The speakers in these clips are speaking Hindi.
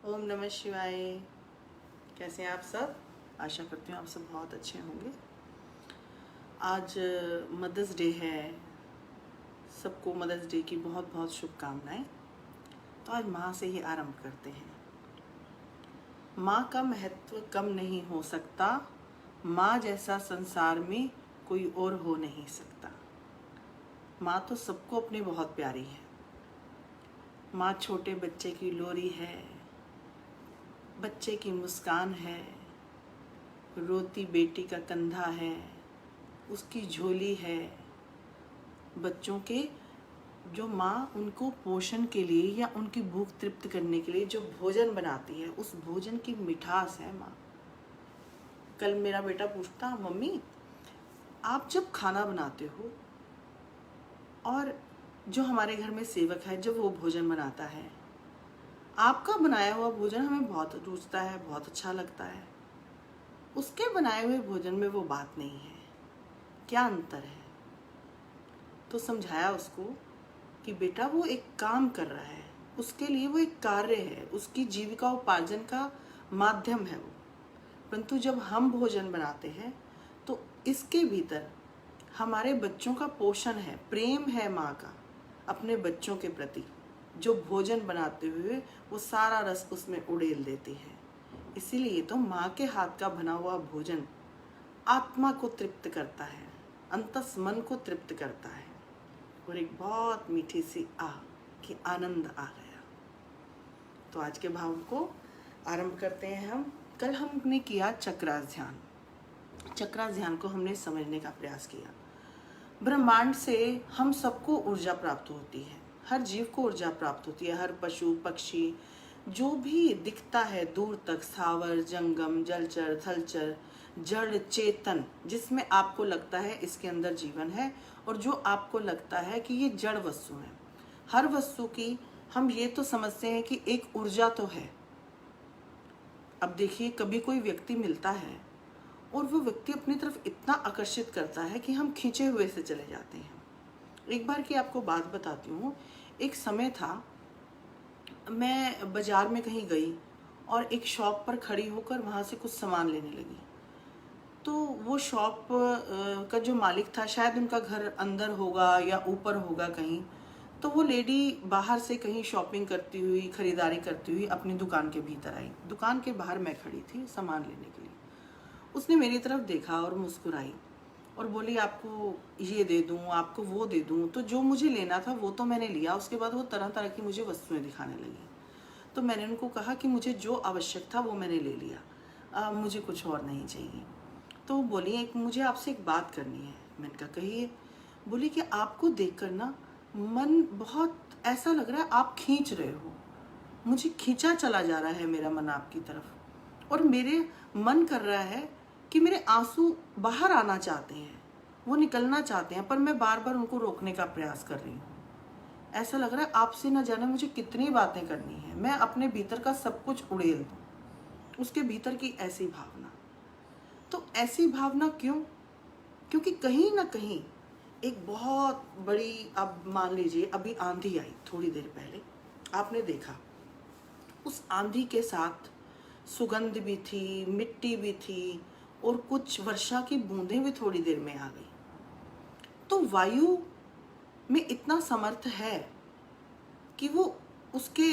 ओम नमः शिवाय। कैसे हैं आप सब? आशा करती हूँ आप सब बहुत अच्छे होंगे। आज मदर्स डे है। सबको मदर्स डे की बहुत बहुत शुभकामनाएं। तो आज माँ से ही आरंभ करते हैं। माँ का महत्व कम नहीं हो सकता। माँ जैसा संसार में कोई और हो नहीं सकता। माँ तो सबको अपनी बहुत प्यारी है। माँ छोटे बच्चे की लोरी है, बच्चे की मुस्कान है, रोती बेटी का कंधा है, उसकी झोली है। बच्चों के जो माँ उनको पोषण के लिए या उनकी भूख तृप्त करने के लिए जो भोजन बनाती है, उस भोजन की मिठास है माँ। कल मेरा बेटा पूछता, मम्मी आप जब खाना बनाते हो और जो हमारे घर में सेवक है जब वो भोजन बनाता है, आपका बनाया हुआ भोजन हमें बहुत रुचता है, बहुत अच्छा लगता है। उसके बनाए हुए भोजन में वो बात नहीं है, क्या अंतर है? तो समझाया उसको कि बेटा वो एक काम कर रहा है, उसके लिए वो एक कार्य है, उसकी जीविका उपार्जन का माध्यम है वो। परंतु जब हम भोजन बनाते हैं तो इसके भीतर हमारे बच्चों का पोषण है, प्रेम है माँ का अपने बच्चों के प्रति। जो भोजन बनाते हुए वो सारा रस उसमें उड़ेल देती है। इसीलिए तो माँ के हाथ का बना हुआ भोजन आत्मा को तृप्त करता है, अंतस मन को तृप्त करता है और एक बहुत मीठी सी कि आनंद आ गया। तो आज के भाव को आरंभ करते हैं हम। कल हमने किया चक्रास ध्यान। चक्रास ध्यान को हमने समझने का प्रयास किया। ब्रह्मांड से हम सबको ऊर्जा प्राप्त होती है, हर जीव को ऊर्जा प्राप्त होती है। हर पशु पक्षी जो भी दिखता है दूर तक, स्थावर जंगम जलचर थलचर जड़ चेतन, जिसमें आपको लगता है इसके अंदर जीवन है और जो आपको लगता है कि ये जड़ वस्तु है, हर वस्तु की हम ये तो समझते हैं कि एक ऊर्जा तो है। अब देखिए, कभी कोई व्यक्ति मिलता है और वो व्यक्ति अपनी तरफ इतना आकर्षित करता है कि हम खींचे हुए से चले जाते हैं। एक बार की आपको बात बताती हूँ। एक समय था, मैं बाजार में कहीं गई और एक शॉप पर खड़ी होकर वहाँ से कुछ सामान लेने लगी। तो वो शॉप का जो मालिक था, शायद उनका घर अंदर होगा या ऊपर होगा कहीं। तो वो लेडी बाहर से कहीं शॉपिंग करती हुई, खरीदारी करती हुई अपनी दुकान के भीतर आई। दुकान के बाहर मैं खड़ी थी सामान लेने के लिए। उसने मेरी तरफ देखा और मुस्कुराई और बोली, आपको ये दे दूं, आपको वो दे दूं। तो जो मुझे लेना था वो तो मैंने लिया। उसके बाद वो तरह तरह की मुझे वस्तुएं दिखाने लगी। तो मैंने उनको कहा कि मुझे जो आवश्यक था वो मैंने ले लिया, मुझे कुछ और नहीं चाहिए। तो वो बोली, एक मुझे आपसे एक बात करनी है। मैंने कहा कहिए। बोली कि आपको देखकर ना मन बहुत ऐसा लग रहा है, आप खींच रहे हो, मुझे खींचा चला जा रहा है मेरा मन आपकी तरफ, और मेरे मन कर रहा है कि मेरे आंसू बाहर आना चाहते हैं, वो निकलना चाहते हैं, पर मैं बार बार उनको रोकने का प्रयास कर रही हूँ। ऐसा लग रहा है आपसे न जाने मुझे कितनी बातें करनी है, मैं अपने भीतर का सब कुछ उड़ेल दूँ। उसके भीतर की ऐसी भावना। तो ऐसी भावना क्यों? क्योंकि कहीं ना कहीं एक बहुत बड़ी, अब मान लीजिए अभी आंधी आई थोड़ी देर पहले, आपने देखा उस आंधी के साथ सुगंध भी थी, मिट्टी भी थी और कुछ वर्षा की बूंदें भी थोड़ी देर में आ गई। तो वायु में इतना समर्थ है कि वो उसके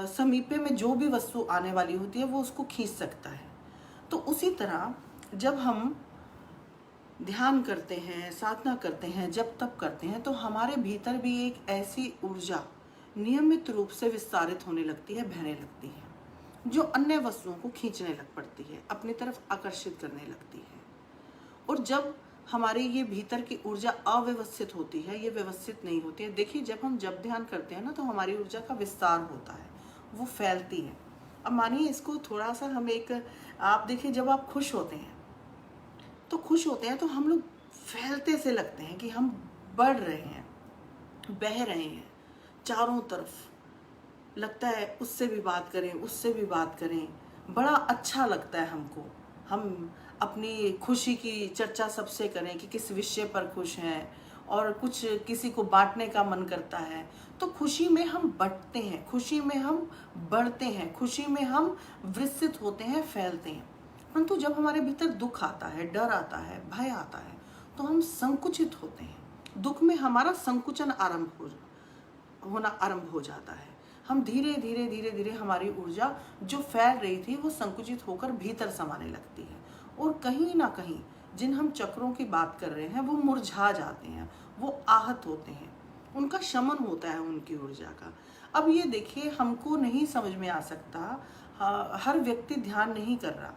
समीपे में जो भी वस्तु आने वाली होती है वो उसको खींच सकता है। तो उसी तरह जब हम ध्यान करते हैं, साधना करते हैं, जब तप करते हैं, तो हमारे भीतर भी एक ऐसी ऊर्जा नियमित रूप से विस्तारित होने लगती है, बहने लगती है, जो अन्य वस्तुओं को खींचने लग पड़ती है, अपनी तरफ आकर्षित करने लगती है। और जब हमारी ये भीतर की ऊर्जा अव्यवस्थित होती है, ये व्यवस्थित नहीं होती है। देखिए, जब हम जब ध्यान करते हैं ना, तो हमारी ऊर्जा का विस्तार होता है, वो फैलती है। अब मानिए इसको थोड़ा सा हम एक, आप देखिए जब आप खुश होते हैं तो हम लोग फैलते से लगते हैं कि हम बढ़ रहे हैं, बह रहे हैं चारों तरफ। लगता है उससे भी बात करें, उससे भी बात करें, बड़ा अच्छा लगता है हमको। हम अपनी खुशी की चर्चा सबसे करें कि किस विषय पर खुश हैं, और कुछ किसी को बांटने का मन करता है, तो खुशी में हम बंटते हैं, खुशी में हम बढ़ते हैं, खुशी में हम विकसित होते हैं, फैलते हैं। परंतु जब हमारे भीतर दुख आता है, डर आता है, भय आता है, तो हम संकुचित होते हैं। दुख में हमारा संकुचन होना आरंभ हो जाता है। हम धीरे धीरे धीरे धीरे हमारी ऊर्जा जो फैल रही थी वो संकुचित होकर भीतर समाने लगती है, और कहीं ना कहीं जिन हम चक्रों की बात कर रहे हैं वो मुरझा जाते हैं, वो आहत होते हैं, उनका शमन होता है उनकी ऊर्जा का। अब ये देखिए, हमको नहीं समझ में आ सकता, हर व्यक्ति ध्यान नहीं कर रहा,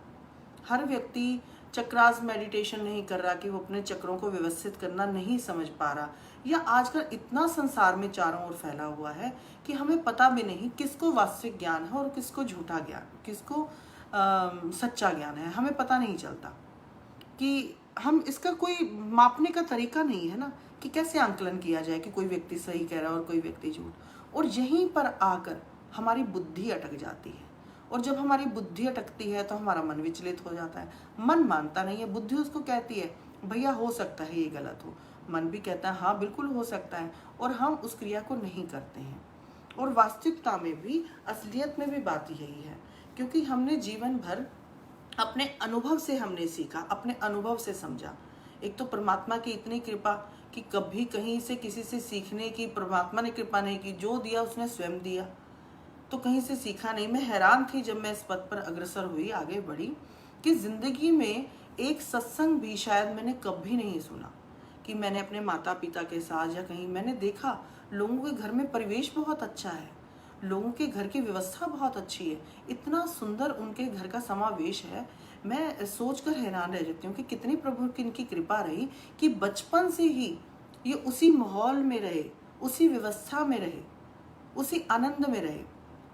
हर व्यक्ति चक्रास मेडिटेशन नहीं कर रहा कि वो अपने चक्रों को व्यवस्थित करना नहीं समझ पा रहा, या आजकल इतना संसार में चारों ओर फैला हुआ है कि हमें पता भी नहीं किसको वास्तविक ज्ञान है और किसको झूठा ज्ञान, किसको सच्चा ज्ञान है, हमें पता नहीं चलता कि हम इसका कोई मापने का तरीका नहीं है ना, कि कैसे आंकलन किया जाए कि कोई व्यक्ति सही कह रहा है और कोई व्यक्ति झूठ। और यहीं पर आकर हमारी बुद्धि अटक जाती है, और जब हमारी बुद्धि अटकती है तो हमारा मन विचलित हो जाता है। मन मानता नहीं है, बुद्धि उसको कहती है भैया हो सकता है ये गलत हो, मन भी कहता है हाँ बिल्कुल हो सकता है, और हम उस क्रिया को नहीं करते हैं। और वास्तविकता में भी, असलियत में भी बात यही है, क्योंकि हमने जीवन भर अपने अनुभव से हमने सीखा, अपने अनुभव से समझा। एक तो परमात्मा की इतनी कृपा कि कभी कहीं से किसी से सीखने की परमात्मा ने कृपा नहीं की, जो दिया उसने स्वयं दिया, तो कहीं से सीखा नहीं। मैं हैरान थी जब मैं इस पद पर अग्रसर हुई, आगे बढ़ी, कि जिंदगी में एक सत्संग भी शायद मैंने कभी नहीं सुना कि मैंने अपने माता पिता के साथ या कहीं मैंने देखा लोगों के घर में परिवेश बहुत अच्छा है, लोगों के घर की व्यवस्था बहुत अच्छी है, इतना सुंदर उनके घर का समावेश है। मैं सोचकर हैरान रह जाती हूँ कि कितनी प्रभु की इनकी कृपा रही कि बचपन से ही ये उसी माहौल में रहे, उसी व्यवस्था में रहे, उसी आनंद में रहे।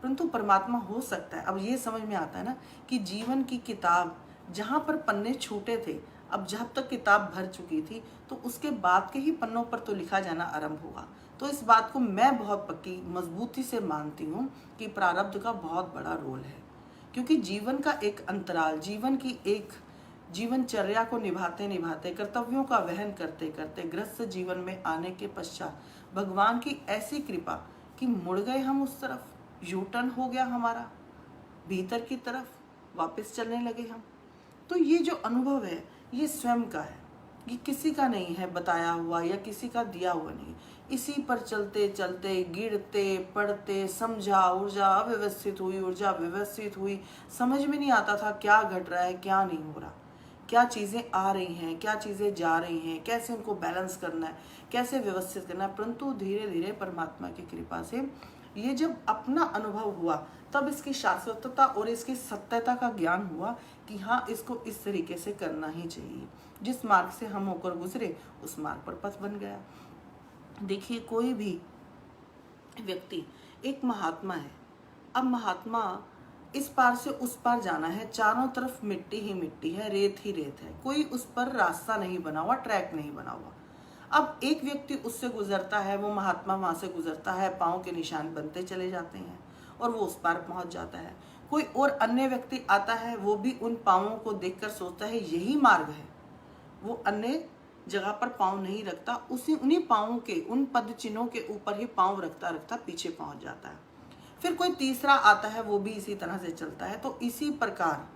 परंतु परमात्मा हो सकता है, अब ये समझ में आता है ना कि जीवन की किताब जहाँ पर पन्ने छूटे थे, अब जब तक किताब भर चुकी थी तो उसके बाद के ही पन्नों पर तो लिखा जाना आरंभ होगा। तो इस बात को मैं बहुत पक्की मजबूती से मानती हूँ कि प्रारब्ध का बहुत बड़ा रोल है, क्योंकि जीवन का एक अंतराल, जीवन की एक जीवनचर्या को निभाते निभाते, कर्तव्यों का वहन करते करते गृहस्थ जीवन में आने के पश्चात भगवान की ऐसी कृपा कि मुड़ गए हम उस तरफ, यू टर्न हो गया हमारा, भीतर की तरफ वापस चलने लगे हम। तो ये जो अनुभव है ये स्वयं का है, ये किसी का नहीं है बताया हुआ या किसी का दिया हुआ नहीं। इसी पर चलते चलते, गिरते पड़ते, समझा, ऊर्जा अव्यवस्थित हुई, ऊर्जा व्यवस्थित हुई, समझ में नहीं आता था क्या घट रहा है, क्या नहीं हो रहा, क्या चीज़ें आ रही हैं, क्या चीज़ें जा रही हैं, कैसे उनको बैलेंस करना है, कैसे व्यवस्थित करना है। परंतु धीरे धीरे परमात्मा की कृपा से ये जब अपना अनुभव हुआ तब इसकी शाश्वतता और इसकी सत्यता का ज्ञान हुआ कि हाँ, इसको इस तरीके से करना ही चाहिए। जिस मार्ग से हम होकर गुजरे उस मार्ग पर पथ बन गया। देखिए, कोई भी व्यक्ति एक महात्मा है। अब महात्मा इस पार से उस पार जाना है, चारों तरफ मिट्टी ही मिट्टी है, रेत ही रेत है, कोई उस पर रास्ता नहीं बना हुआ, ट्रैक नहीं बना हुआ। अब एक व्यक्ति उससे गुजरता है, वो महात्मा वहां से गुजरता है, पाँव के निशान बनते चले जाते हैं और वो उस पार पहुंच जाता है। कोई और अन्य व्यक्ति आता है, वो भी उन पाँवों को देखकर सोचता है यही मार्ग है, वो अन्य जगह पर पाँव नहीं रखता, उन्हीं पाँवों के, उन पद चिन्हों के ऊपर ही पाँव रखता रखता पीछे पहुंच जाता है। फिर कोई तीसरा आता है, वो भी इसी तरह से चलता है। तो इसी प्रकार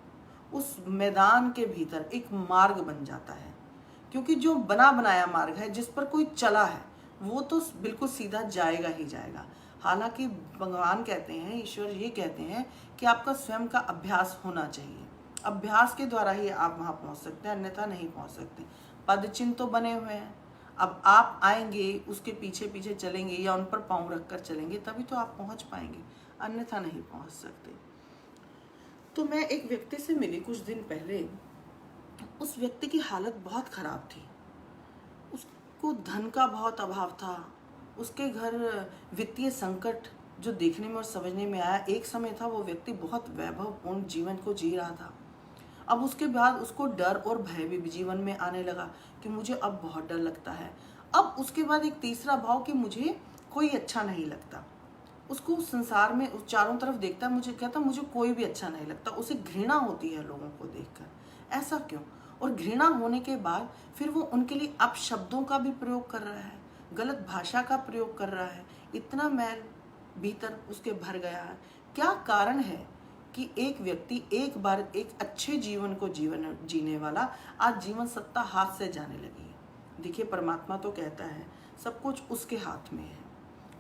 उस मैदान के भीतर एक मार्ग बन जाता है, क्योंकि जो बना बनाया मार्ग है, जिस पर कोई चला है, वो तो बिल्कुल सीधा जाएगा ही जाएगा। हालांकि भगवान कहते हैं, ईश्वर ये कहते हैं कि आपका स्वयं का अभ्यास होना चाहिए, अभ्यास के द्वारा ही आप वहाँ पहुँच सकते हैं, अन्यथा नहीं पहुँच सकते। पद चिन्ह तो बने हुए हैं, अब आप आएंगे, उसके पीछे पीछे चलेंगे या उन पर पाँव रख कर चलेंगे, तभी तो आप पहुँच पाएंगे, अन्यथा नहीं पहुँच सकते। तो मैं एक व्यक्ति से मिली कुछ दिन पहले। उस व्यक्ति की हालत बहुत खराब थी, उसको धन का बहुत अभाव था, उसके घर वित्तीय संकट जो देखने में और समझने में आया। एक समय था वो व्यक्ति बहुत वैभवपूर्ण जीवन को जी रहा था। अब उसके बाद उसको डर और भय भी जीवन में आने लगा कि मुझे अब बहुत डर लगता है। अब उसके बाद एक तीसरा भाव कि मुझे कोई अच्छा नहीं लगता। उसको संसार में उस चारों तरफ देखता, मुझे कहता मुझे कोई भी अच्छा नहीं लगता, उसे घृणा होती है लोगों को देखकर। ऐसा क्यों? और घृणा होने के बाद फिर वो उनके लिए अपशब्दों का भी प्रयोग कर रहा है, गलत भाषा का प्रयोग कर रहा है। इतना मैल भीतर उसके भर गया है। क्या कारण है कि एक व्यक्ति एक बार एक अच्छे जीवन को जीने वाला आज जीवन सत्ता हाथ से जाने लगी है। देखिए, परमात्मा तो कहता है सब कुछ उसके हाथ में है,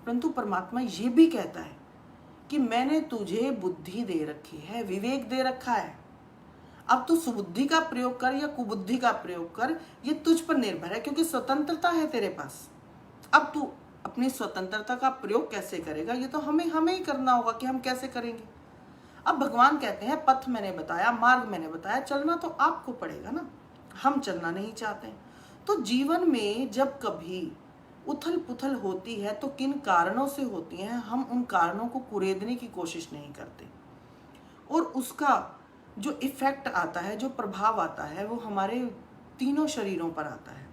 परंतु परमात्मा ये भी कहता है कि मैंने तुझे बुद्धि दे रखी है, विवेक दे रखा है, अब तू सुबुद्धि का प्रयोग कर या कुबुद्धि का प्रयोग कर, ये तुझ पर निर्भर है, क्योंकि स्वतंत्रता है तेरे पास। अब तू अपनी स्वतंत्रता का प्रयोग कैसे करेगा, ये तो हमें ही करना होगा कि हम कैसे करेंगे। अब भगवान कहते हैं पथ मैंने बताया, मार्ग मैंने बताया, चलना तो आपको पड़ेगा ना, हम चलना नहीं चाहते। तो जीवन में जब कभी उथल पुथल होती है तो किन कारणों से होती है, हम उन कारणों को कुरेदने की कोशिश नहीं करते, और उसका जो इफेक्ट आता है, जो प्रभाव आता है, वो हमारे तीनों शरीरों पर आता है।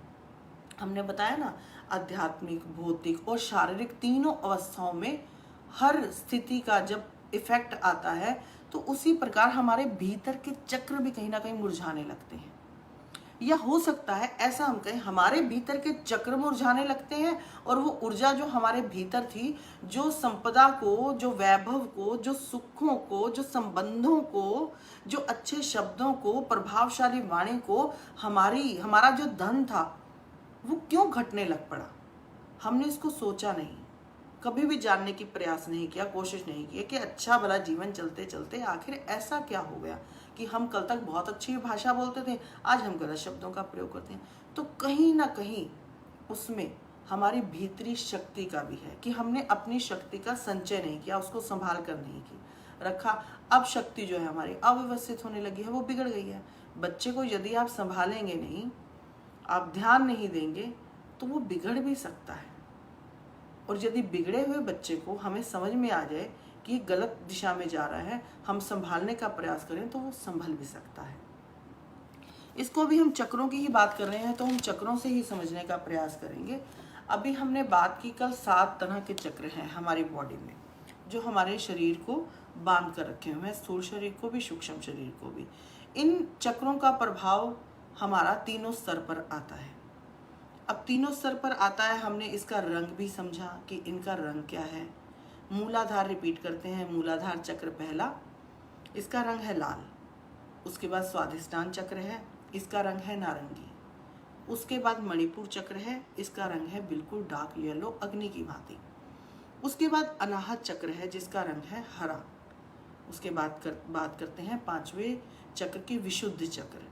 हमने बताया ना, आध्यात्मिक, भौतिक और शारीरिक तीनों अवस्थाओं में हर स्थिति का जब इफेक्ट आता है तो उसी प्रकार हमारे भीतर के चक्र भी कहीं ना कहीं मुरझाने लगते हैं। या हो सकता है ऐसा हम कहें, हमारे भीतर के चक्र मुरझाने लगते हैं और वो ऊर्जा जो हमारे भीतर थी, जो संपदा को, जो वैभव को, जो सुखों को, जो संबंधों को, जो अच्छे शब्दों को, प्रभावशाली वाणी को, हमारा जो धन था, वो क्यों घटने लग पड़ा। हमने इसको सोचा नहीं, कभी भी जानने की प्रयास नहीं किया, कोशिश नहीं की कि अच्छा भला जीवन चलते चलते आखिर ऐसा क्या हो गया कि हम कल तक बहुत अच्छी भाषा बोलते थे, आज हम गलत शब्दों का प्रयोग करते हैं। तो कहीं ना कहीं उसमें हमारी भीतरी शक्ति का भी है कि हमने अपनी शक्ति का संचय नहीं किया, उसको संभाल कर नहीं रखा। अब शक्ति जो है हमारी अव्यवस्थित होने लगी है, वो बिगड़ गई है। बच्चे को यदि आप संभालेंगे नहीं, आप ध्यान नहीं देंगे, तो वो बिगड़ भी सकता है। और यदि बिगड़े हुए बच्चे को हमें समझ में आ जाए कि गलत दिशा में जा रहा है, हम संभालने का प्रयास करें, तो वो संभल भी सकता है। इसको भी हम चक्रों की ही बात कर रहे हैं, तो हम चक्रों से ही समझने का प्रयास करेंगे। अभी हमने बात की, कल 7 तरह के चक्र हैं हमारी बॉडी में, जो हमारे शरीर को बांध कर रखे हुए हैं, स्थूल शरीर को भी, सूक्ष्म शरीर को भी। इन चक्रों का प्रभाव हमारा तीनों स्तर पर आता है। अब तीनों स्तर पर आता है, हमने इसका रंग भी समझा कि इनका रंग क्या है। मूलाधार रिपीट करते हैं, मूलाधार चक्र पहला, इसका रंग है लाल। उसके बाद स्वाधिष्ठान चक्र है, इसका रंग है नारंगी। उसके बाद मणिपुर चक्र है, इसका रंग है बिल्कुल डार्क येलो, अग्नि की भांति। उसके बाद अनाहत चक्र है, जिसका रंग है हरा। उसके बाद बात करते हैं 5वें चक्र की, विशुद्ध चक्र,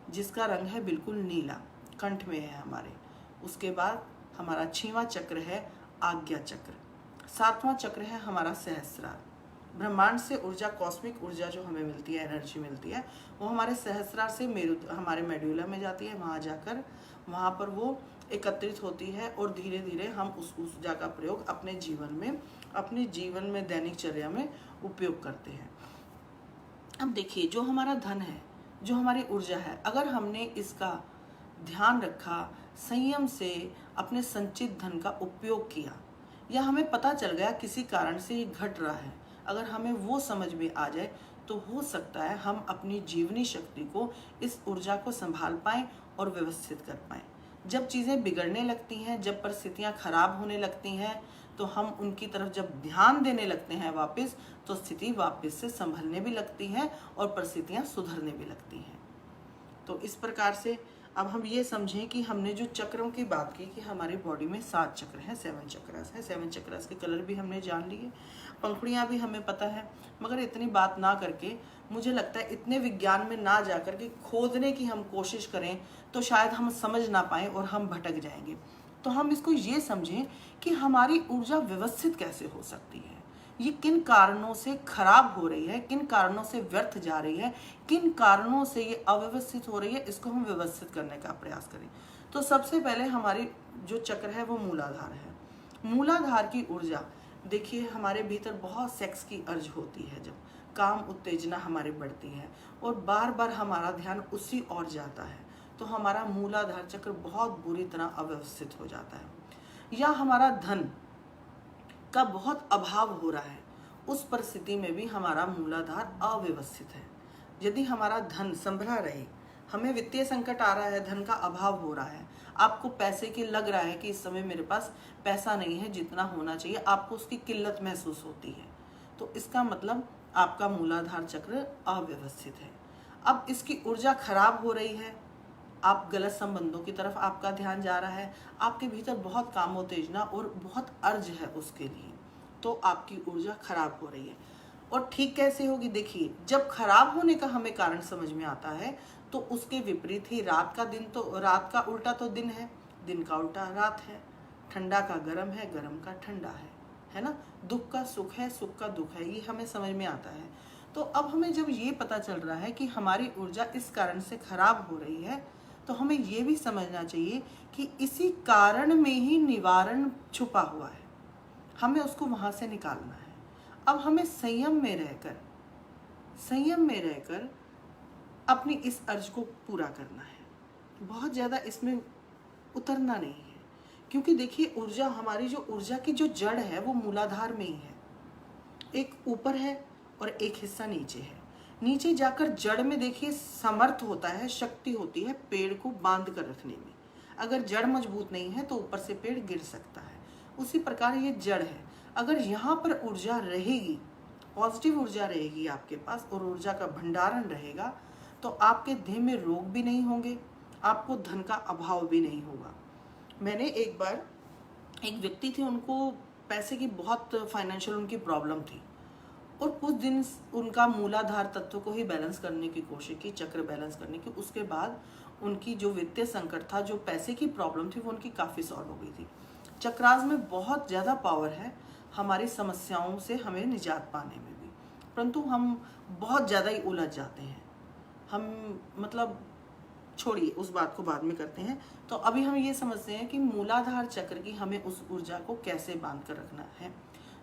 जिसका रंग है बिल्कुल नीला, कंठ में है हमारे। उसके बाद हमारा 6वां चक्र है आज्ञा चक्र। 7वां चक्र है हमारा सहस्रार। ब्रह्मांड से ऊर्जा, कॉस्मिक ऊर्जा जो हमें मिलती है, एनर्जी मिलती है, वो हमारे सहस्रार से हमारे मेड्यूला में जाती है। वहाँ जाकर वहाँ पर वो एकत्रित होती है और धीरे धीरे हम उस ऊर्जा का प्रयोग अपने जीवन में दैनिकचर्या में उपयोग करते हैं। अब देखिए, जो हमारा धन है, जो हमारी ऊर्जा है, अगर हमने इसका ध्यान रखा, संयम से अपने संचित धन का उपयोग किया, या हमें पता चल गया किसी कारण से ये घट रहा है, अगर हमें वो समझ में आ जाए, तो हो सकता है हम अपनी जीवनी शक्ति को, इस ऊर्जा को संभाल पाएं और व्यवस्थित कर पाएं। जब चीज़ें बिगड़ने लगती हैं, जब परिस्थितियां खराब होने लगती हैं, तो हम उनकी तरफ जब ध्यान देने लगते हैं वापस, तो स्थिति वापस से संभलने भी लगती है और परिस्थितियां सुधरने भी लगती हैं। तो इस प्रकार से अब हम ये समझें कि हमने जो चक्रों की बात की कि हमारी बॉडी में 7 चक्र हैं, 7 चक्रास हैं। 7 चक्रास के कलर भी हमने जान लिए, पंखुड़ियाँ भी हमें पता है। मगर इतनी बात ना करके, मुझे लगता है इतने विज्ञान में ना जाकर के खोदने की हम कोशिश करें, तो शायद हम समझ ना पाएँ और हम भटक जाएंगे। तो हम इसको ये समझें कि हमारी ऊर्जा व्यवस्थित कैसे हो सकती है, ये किन कारणों से खराब हो रही है, किन कारणों से व्यर्थ जा रही है, किन कारणों से ये अव्यवस्थित हो रही है, इसको हम व्यवस्थित करने का प्रयास करें। तो सबसे पहले हमारी जो चक्र है वो मूलाधार है। मूलाधार की ऊर्जा, देखिए, हमारे भीतर बहुत सेक्स की अर्ज होती है, जब काम उत्तेजना हमारी बढ़ती है और बार बार हमारा ध्यान उसी ओर जाता है, तो हमारा मूलाधार चक्र बहुत बुरी तरह अव्यवस्थित हो जाता है। या हमारा धन का बहुत अभाव हो रहा है, उस परिस्थिति में भी हमारा मूलाधार अव्यवस्थित है। यदि हमारा धन संभला रहे, हमें वित्तीय संकट आ रहा है, धन का अभाव हो रहा है, आपको पैसे की लग रहा है कि इस समय मेरे पास पैसा नहीं है जितना होना चाहिए, आपको उसकी किल्लत महसूस होती है, तो इसका मतलब आपका मूलाधार चक्र अव्यवस्थित है। अब इसकी ऊर्जा खराब हो रही है, आप गलत संबंधों की तरफ आपका ध्यान जा रहा है, आपके भीतर बहुत कामोत्तेजना और बहुत अर्ज है उसके लिए, तो आपकी ऊर्जा खराब हो रही है। और ठीक कैसे होगी? देखिए, जब खराब होने का हमें कारण समझ में आता है तो उसके विपरीत ही रात का उल्टा तो दिन का उल्टा रात है, ठंडा का गर्म है, गर्म का ठंडा है ना, दुख का सुख है, सुख का दुख है, ये हमें समझ में आता है। तो अब हमें जब ये पता चल रहा है कि हमारी ऊर्जा इस कारण से खराब हो रही है, तो हमें ये भी समझना चाहिए कि इसी कारण में ही निवारण छुपा हुआ है, हमें उसको वहां से निकालना है। अब हमें संयम में रहकर अपनी इस अर्ज को पूरा करना है, बहुत ज़्यादा इसमें उतरना नहीं है, क्योंकि देखिए ऊर्जा, हमारी जो ऊर्जा की जो जड़ है वो मूलाधार में ही है, एक ऊपर है और एक हिस्सा नीचे है। नीचे जाकर जड़ में देखिए समर्थ होता है, शक्ति होती है पेड़ को बांध कर रखने में। अगर जड़ मजबूत नहीं है तो ऊपर से पेड़ गिर सकता है, उसी प्रकार ये जड़ है। अगर यहाँ पर ऊर्जा रहेगी, पॉजिटिव ऊर्जा रहेगी आपके पास और ऊर्जा का भंडारण रहेगा, तो आपके देह में रोग भी नहीं होंगे, आपको धन का अभाव भी नहीं होगा। मैंने एक बार, एक व्यक्ति थे, उनको पैसे की बहुत फाइनेंशियल उनकी प्रॉब्लम थी, और कुछ दिन उनका मूलाधार तत्व को ही बैलेंस करने की कोशिश की, चक्र बैलेंस करने की। उसके बाद उनकी जो वित्तीय संकट था, जो पैसे की प्रॉब्लम थी, वो उनकी काफ़ी सॉल्व हो गई थी। चक्रास में बहुत ज़्यादा पावर है हमारी समस्याओं से हमें निजात पाने में भी, परंतु हम बहुत ज़्यादा ही उलझ जाते हैं। हम मतलब छोड़िए, उस बात को बाद में करते हैं। तो अभी हम ये समझते हैं कि मूलाधार चक्र की हमें उस ऊर्जा को कैसे बांध कर रखना है।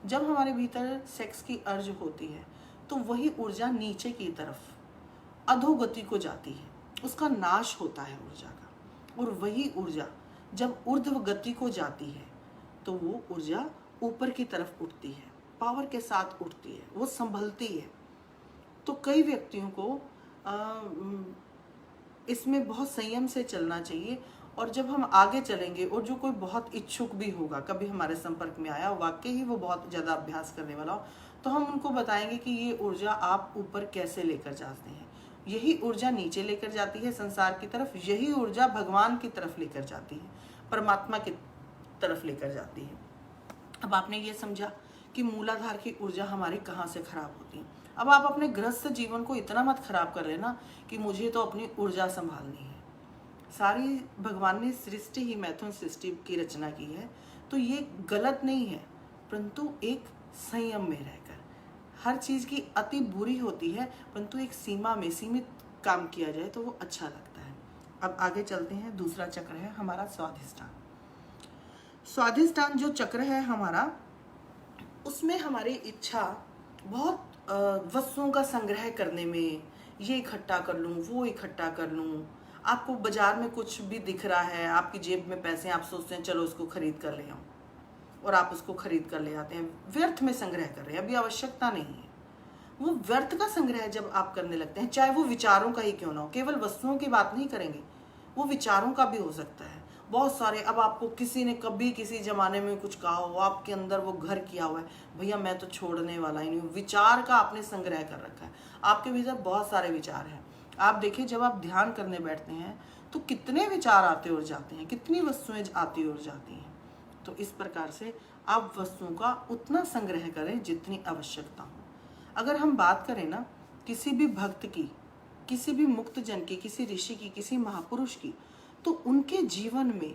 जब हमारे भीतर सेक्स की अर्ज होती है तो वही ऊर्जा नीचे की तरफ अधोगति को जाती है, उसका नाश होता है ऊर्जा का। और वही ऊर्जा जब ऊर्ध्व गति को जाती है तो वो ऊर्जा ऊपर की तरफ उठती है, पावर के साथ उठती है, वो संभलती है। तो कई व्यक्तियों को इसमें बहुत संयम से चलना चाहिए। और जब हम आगे चलेंगे, और जो कोई बहुत इच्छुक भी होगा, कभी हमारे संपर्क में आया, वाकई ही वो बहुत ज़्यादा अभ्यास करने वाला हो, तो हम उनको बताएंगे कि ये ऊर्जा आप ऊपर कैसे लेकर जाते हैं। यही ऊर्जा नीचे लेकर जाती है संसार की तरफ, यही ऊर्जा भगवान की तरफ लेकर जाती है, परमात्मा की तरफ लेकर जाती है। अब आपने ये समझा कि मूलाधार की ऊर्जा हमारी कहाँ से खराब होती है। अब आप अपने गृहस्थ जीवन को इतना मत खराब कर लेना कि मुझे तो अपनी ऊर्जा संभालनी है। सारी भगवान ने सृष्टि ही मैथुन सृष्टि की रचना की है, तो ये गलत नहीं है, परंतु एक संयम में रहकर। हर चीज़ की अति बुरी होती है, परंतु एक सीमा में सीमित काम किया जाए तो वो अच्छा लगता है। अब आगे चलते हैं। दूसरा चक्र है हमारा स्वाधिष्ठान। स्वाधिष्ठान जो चक्र है हमारा, उसमें हमारी इच्छा बहुत वस्तुओं का संग्रह करने में, ये इकट्ठा कर लूँ, वो इकट्ठा कर लूँ। आपको बाजार में कुछ भी दिख रहा है, आपकी जेब में पैसे हैं, आप सोचते हैं चलो उसको खरीद कर ले आऊँ, और आप उसको खरीद कर ले आते हैं। व्यर्थ में संग्रह कर रहे हैं, अभी आवश्यकता नहीं है। वो व्यर्थ का संग्रह जब आप करने लगते हैं, चाहे वो विचारों का ही क्यों ना हो, केवल वस्तुओं की बात नहीं करेंगे, वो विचारों का भी हो सकता है। बहुत सारे, अब आपको किसी ने कभी किसी जमाने में कुछ कहा हो, आपके अंदर वो घर किया हुआ है, भैया मैं तो छोड़ने वाला ही नहीं हूँ, विचार का आपने संग्रह कर रखा है। आपके भीतर बहुत सारे विचार हैं। आप देखिए, जब आप ध्यान करने बैठते हैं तो कितने विचार आते और जाते हैं, कितनी वस्तुएं आती और जाती हैं। तो इस प्रकार से आप वस्तुओं का उतना संग्रह करें जितनी आवश्यकता हो। अगर हम बात करें ना किसी भी भक्त की, किसी भी मुक्त जन की, किसी ऋषि की, किसी महापुरुष की, तो उनके जीवन में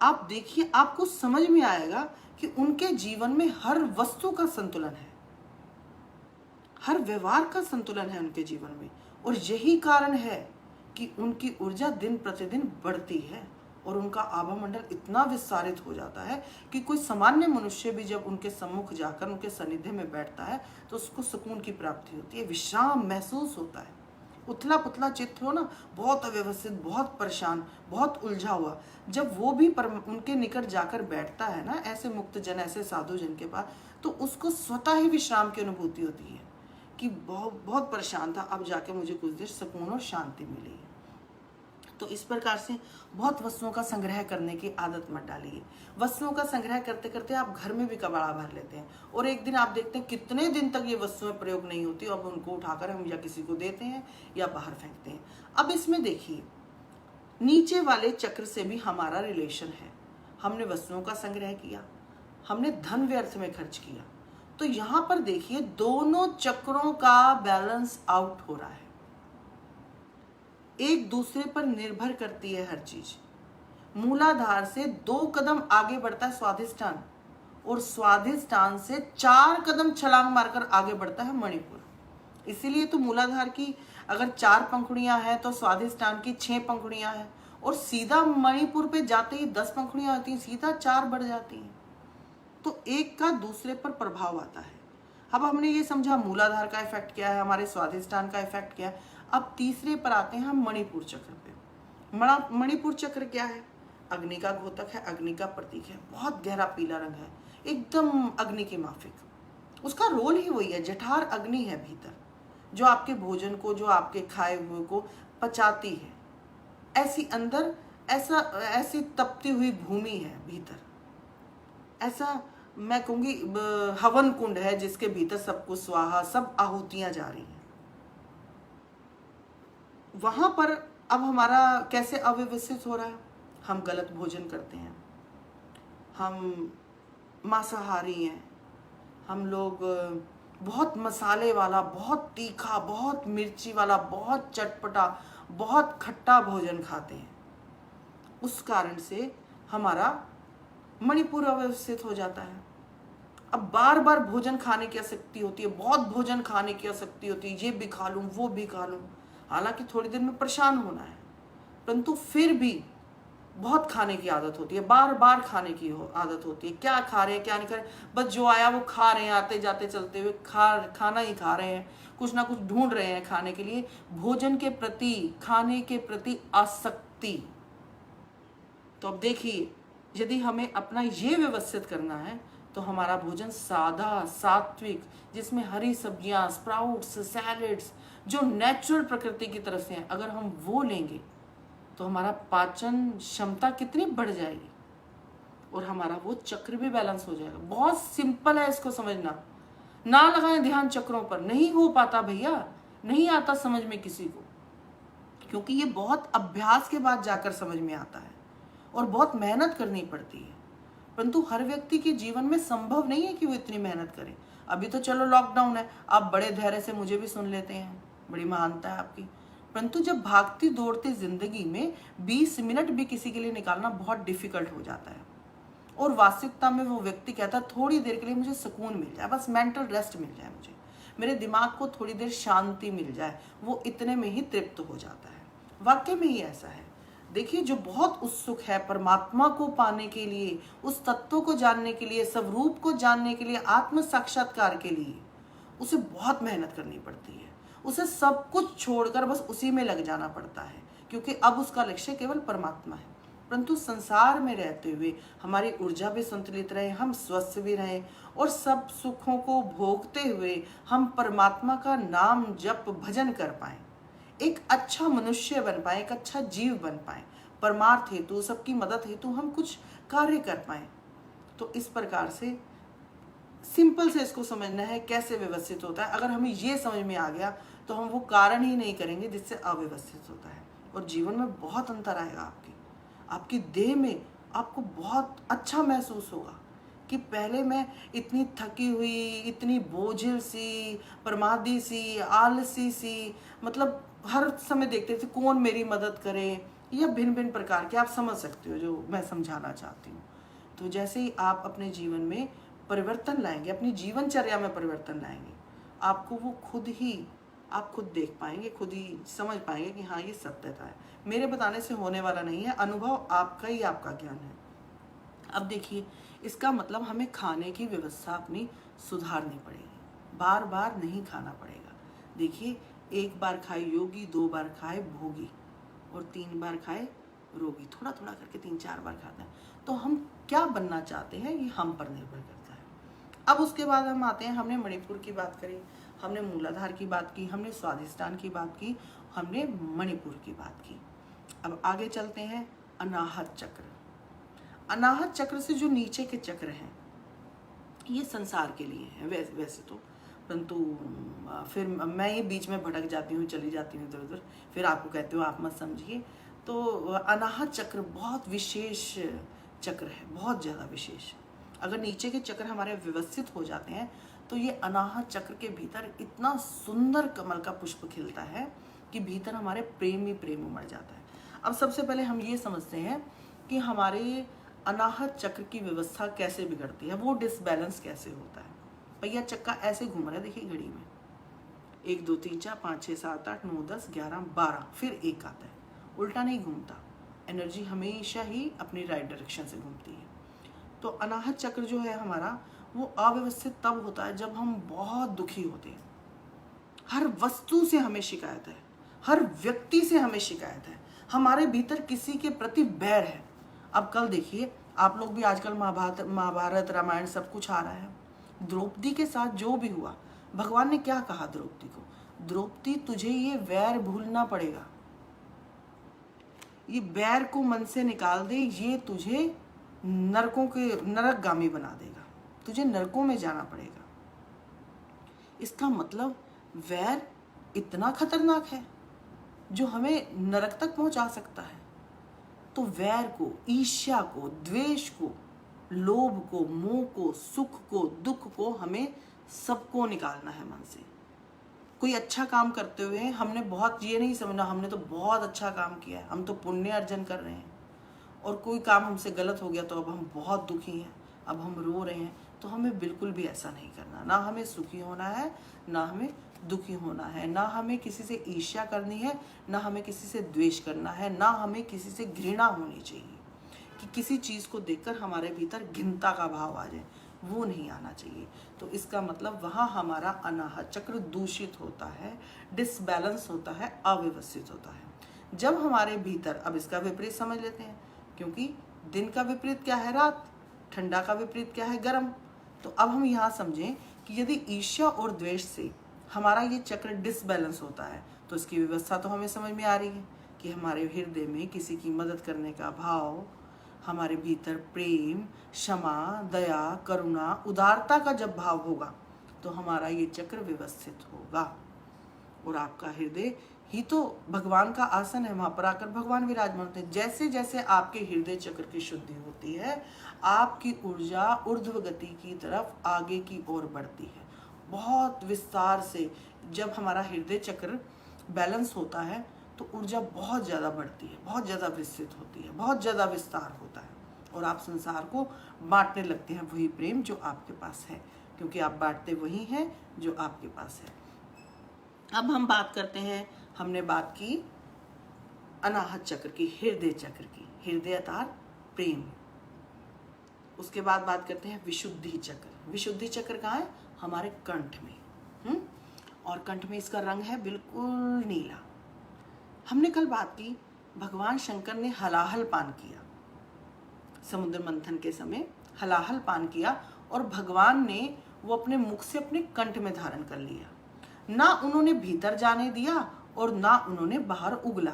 आप देखिए, आपको समझ में आएगा कि उनके जीवन में हर वस्तु का संतुलन है, हर व्यवहार का संतुलन है उनके जीवन में। और यही कारण है कि उनकी ऊर्जा दिन प्रतिदिन बढ़ती है और उनका आभा मंडल इतना विस्तारित हो जाता है कि कोई सामान्य मनुष्य भी जब उनके सम्मुख जाकर उनके सानिध्य में बैठता है तो उसको सुकून की प्राप्ति होती है, विश्राम महसूस होता है। उथला पुथला चित्त हो ना, बहुत अव्यवस्थित, बहुत परेशान, बहुत उलझा हुआ, जब वो भी उनके निकट जाकर बैठता है ना, ऐसे मुक्त जन, ऐसे साधु जन के पास, तो उसको स्वतः ही विश्राम की अनुभूति होती है कि बहुत बहुत परेशान था, अब जाके मुझे कुछ देर सुकून और शांति मिली है। तो इस प्रकार से बहुत वस्तुओं का संग्रह करने की आदत मत डालिए। वस्तुओं का संग्रह करते करते आप घर में भी कबाड़ा भर लेते हैं और एक दिन आप देखते हैं कितने दिन तक ये वस्तुएं प्रयोग नहीं होती, अब उनको उठाकर हम या किसी को देते हैं या बाहर फेंकते हैं। अब इसमें देखिए, नीचे वाले चक्र से भी हमारा रिलेशन है। हमने वस्तुओं का संग्रह किया, हमने धन व्यर्थ में खर्च किया, तो यहां पर देखिए दोनों चक्रों का बैलेंस आउट हो रहा है। एक दूसरे पर निर्भर करती है हर चीज। मूलाधार से 2 कदम आगे बढ़ता है स्वाधिष्ठान, और स्वाधिष्ठान से 4 कदम छलांग मारकर आगे बढ़ता है मणिपुर। इसीलिए तो मूलाधार की अगर 4 पंखुड़ियां हैं तो स्वाधिष्ठान की 6 पंखुड़ियां हैं, और सीधा मणिपुर पे जाते ही 10 पंखुड़ियां होती हैं, सीधा 4 बढ़ जाती हैं। तो एक का दूसरे पर प्रभाव आता है। अब हमने ये समझा मूलाधार का इफेक्ट क्या है, हमारे स्वाधिष्ठान का इफेक्ट क्या है। अब तीसरे पर आते हैं हम मणिपुर चक्र पे। मणिपुर चक्र क्या है? अग्नि का घोतक है, अग्नि का प्रतीक है, बहुत गहरा पीला रंग है, एकदम अग्नि की माफिक। उसका रोल ही वही है, जठार अग्नि है भीतर, जो आपके भोजन को, जो आपके खाए हुए को पचाती है। ऐसी अंदर ऐसी तपती हुई भूमि है भीतर, ऐसा मैं कहूंगी हवन कुंड है जिसके भीतर सब कुछ स्वाहा, सब आहुतियां जा रही हैं। वहां पर अब हमारा कैसे अव्यवस्थित हो रहा है? हम गलत भोजन करते हैं, हम मांसाहारी हैं, हम लोग बहुत मसाले वाला, बहुत तीखा, बहुत मिर्ची वाला, बहुत चटपटा, बहुत खट्टा भोजन खाते हैं। उस कारण से हमारा मणिपुर अव्यवस्थित हो जाता है। अब बार बार भोजन खाने की आसक्ति होती है, बहुत भोजन खाने की आसक्ति होती है, ये भी खा लूं, वो भी खा लूं। हालांकि थोड़ी देर में परेशान होना है, परंतु फिर भी बहुत खाने की आदत होती है, बार बार खाने की आदत होती है। क्या खा रहे हैं, क्या नहीं खा रहे, बस जो आया वो खा रहे हैं, आते जाते चलते हुए खाना ही खा रहे हैं, कुछ ना कुछ ढूंढ रहे हैं खाने के लिए। भोजन के प्रति, खाने के प्रति आसक्ति। तो अब देखिए, यदि हमें अपना ये व्यवस्थित करना है तो हमारा भोजन सादा, सात्विक, जिसमें हरी सब्जियां, स्प्राउट्स, सैलेड्स, जो नेचुरल प्रकृति की तरफ से हैं, अगर हम वो लेंगे तो हमारा पाचन क्षमता कितनी बढ़ जाएगी और हमारा वो चक्र भी बैलेंस हो जाएगा। बहुत सिंपल है इसको समझना। ना लगाएं ध्यान चक्रों पर, नहीं हो पाता भैया, नहीं आता समझ में किसी को, क्योंकि ये बहुत अभ्यास के बाद जाकर समझ में आता है और बहुत मेहनत करनी पड़ती है। परंतु हर व्यक्ति के जीवन में संभव नहीं है कि वो इतनी मेहनत करे। अभी तो चलो लॉकडाउन है, आप बड़े धैर्य से मुझे भी सुन लेते हैं, बड़ी महानता है आपकी। परंतु जब भागती दौड़ती जिंदगी में 20 मिनट भी किसी के लिए निकालना बहुत डिफिकल्ट हो जाता है, और वास्तविकता में वो व्यक्ति कहता है थोड़ी देर के लिए मुझे सुकून मिल जाए, बस मेंटल रेस्ट मिल जाए, मुझे मेरे दिमाग को थोड़ी देर शांति मिल जाए, वो इतने में ही तृप्त हो जाता है। वाकई में ही ऐसा है। देखिए, जो बहुत उत्सुक है परमात्मा को पाने के लिए, उस तत्व को जानने के लिए, स्वरूप को जानने के लिए, आत्म साक्षात्कार के लिए, उसे बहुत मेहनत करनी पड़ती है। उसे सब कुछ छोड़कर बस उसी में लग जाना पड़ता है, क्योंकि अब उसका लक्ष्य केवल परमात्मा है। परंतु संसार में रहते हुए हमारी ऊर्जा भी संतुलित रहे, हम स्वस्थ भी रहें, और सब सुखों को भोगते हुए हम परमात्मा का नाम जप भजन कर पाएं, एक अच्छा मनुष्य बन पाए, एक अच्छा जीव बन पाए, परमार्थ हेतु, सबकी मदद हेतु हम कुछ कार्य कर पाए। तो इस प्रकार से सिंपल से इसको समझना है कैसे व्यवस्थित होता है। अगर हमें ये समझ में आ गया तो हम वो कारण ही नहीं करेंगे जिससे अव्यवस्थित होता है, और जीवन में बहुत अंतर आएगा। आपकी देह में आपको बहुत अच्छा महसूस होगा कि पहले मैं इतनी थकी हुई, इतनी बोझिल सी, प्रमादी सी, आलसी सी, मतलब हर समय देखते थे कौन मेरी मदद करे, या भिन्न भिन्न प्रकार के, आप समझ सकते हो जो मैं समझाना चाहती हूँ। तो जैसे ही आप अपने जीवन में परिवर्तन लाएंगे, अपनी जीवनचर्या में परिवर्तन लाएंगे, आपको वो आप खुद देख पाएंगे, खुद ही समझ पाएंगे कि हाँ, ये सत्यता है, मेरे बताने से होने वाला नहीं है, अनुभव आपका ही आपका ज्ञान है। अब देखिए, इसका मतलब हमें खाने की व्यवस्था अपनी सुधारनी पड़ेगी, बार बार नहीं खाना पड़ेगा। देखिए, 1 बार खाए योगी, 2 बार खाए भोगी, और 3 बार खाए रोगी। थोड़ा थोड़ा करके 3-4 बार खाते हैं। तो हम क्या बनना चाहते हैं, ये हम पर निर्भर करता है। अब उसके बाद हम आते हैं, हमने मणिपुर की बात करी, हमने मूलाधार की बात की, हमने स्वाधिष्ठान की बात की, हमने मणिपुर की बात की। अब आगे चलते हैं अनाहत चक्र। अनाहत चक्र से जो नीचे के चक्र हैं ये संसार के लिए है वैसे तो, परंतु फिर मैं ये बीच में भटक जाती हूँ, चली जाती हूँ इधर उधर, फिर आपको कहती हूँ आप मत समझिए। तो अनाहत चक्र बहुत विशेष चक्र है, बहुत ज़्यादा विशेष। अगर नीचे के चक्र हमारे व्यवस्थित हो जाते हैं तो ये अनाहत चक्र के भीतर इतना सुंदर कमल का पुष्प खिलता है कि भीतर हमारे प्रेम ही प्रेम उमड़ जाता है। अब सबसे पहले हम ये समझते हैं कि हमारे अनाहत चक्र की व्यवस्था कैसे बिगड़ती है, वो डिसबैलेंस कैसे होता है। पहिया चक्का ऐसे घूम रहा है, देखिए घड़ी में 1 2 3 4 5 6 7 8 9 10 11 12, फिर 1 आता है, उल्टा नहीं घूमता। एनर्जी हमेशा ही अपनी राइट डायरेक्शन से घूमती है। तो अनाहत चक्र जो है हमारा, वो अव्यवस्थित तब होता है जब हम बहुत दुखी होते हैं। हर वस्तु से हमें शिकायत है, हर व्यक्ति से हमें शिकायत है, हमारे भीतर किसी के प्रति बैर है। अब कल देखिए, आप लोग भी आजकल महाभारत रामायण सब कुछ आ रहा है। द्रौपदी के साथ जो भी हुआ, भगवान ने क्या कहा द्रौपदी को, द्रौपदी तुझे ये वैर भूलना पड़ेगा, ये बैर को मन से निकाल दे, ये तुझे नरकगामी बना देगा, तुझे नरकों में जाना पड़ेगा। इसका मतलब वैर इतना खतरनाक है जो हमें नरक तक पहुंचा सकता है। तो वैर को, ईर्ष्या को, द्वेष को, लोभ को, मोह को, सुख को, दुख को हमें सबको निकालना है मन से। कोई अच्छा काम करते हुए हमने बहुत ये नहीं समझना हमने तो बहुत अच्छा काम किया है, हम तो पुण्य अर्जन कर रहे हैं, और कोई काम हमसे गलत हो गया तो अब हम बहुत दुखी हैं, अब हम रो रहे हैं। तो हमें बिल्कुल भी ऐसा नहीं करना, ना हमें सुखी होना है, ना हमें दुखी होना है, ना हमें किसी से ईर्ष्या करनी है, ना हमें किसी से द्वेष करना है, ना हमें किसी से घृणा होनी चाहिए कि किसी चीज़ को देखकर हमारे भीतर घृणा का भाव आ जाए, वो नहीं आना चाहिए। तो इसका मतलब वहाँ हमारा अनाहत चक्र दूषित होता है, डिसबैलेंस होता है, अव्यवस्थित होता है। जब हमारे भीतर, अब इसका विपरीत समझ लेते हैं, क्योंकि दिन का विपरीत क्या है, रात, ठंडा का विपरीत क्या है, गर्म। तो अब हम यहाँ समझें कि यदि ईर्ष्या और द्वेष से हमारा ये चक्र डिसबैलेंस होता है तो इसकी व्यवस्था तो हमें समझ में आ रही है कि हमारे हृदय में किसी की मदद करने का भाव, हमारे भीतर प्रेम, क्षमा, दया, करुणा, उदारता का जब भाव होगा तो हमारा ये चक्र व्यवस्थित होगा। और आपका हृदय ही तो भगवान का आसन है, वहां पर आकर भगवान विराजमान होते हैं। जैसे जैसे आपके हृदय चक्र की शुद्धि होती है, आपकी ऊर्जा ऊर्ध्व गति की तरफ आगे की ओर बढ़ती है, बहुत विस्तार से। जब हमारा हृदय चक्र बैलेंस होता है तो ऊर्जा बहुत ज़्यादा बढ़ती है, बहुत ज़्यादा विस्तृत होती है, बहुत ज़्यादा विस्तार होता है, और आप संसार को बांटने लगते हैं वही प्रेम जो आपके पास है, क्योंकि आप बांटते वही हैं जो आपके पास है। अब हम बात करते हैं, हमने बात की अनाहत चक्र की, हृदय चक्र की, हृदय अर्थात प्रेम। उसके बाद बात करते हैं विशुद्धि चक्र। विशुद्धि चक्र कहाँ है, हमारे कंठ में। और कंठ में इसका रंग है बिल्कुल नीला। हमने कल बात की, भगवान शंकर ने हलाहल पान किया, समुद्र मंथन के समय हलाहल पान किया, और भगवान ने वो अपने मुख से अपने कंठ में धारण कर लिया। ना उन्होंने भीतर जाने दिया और ना उन्होंने बाहर उगला।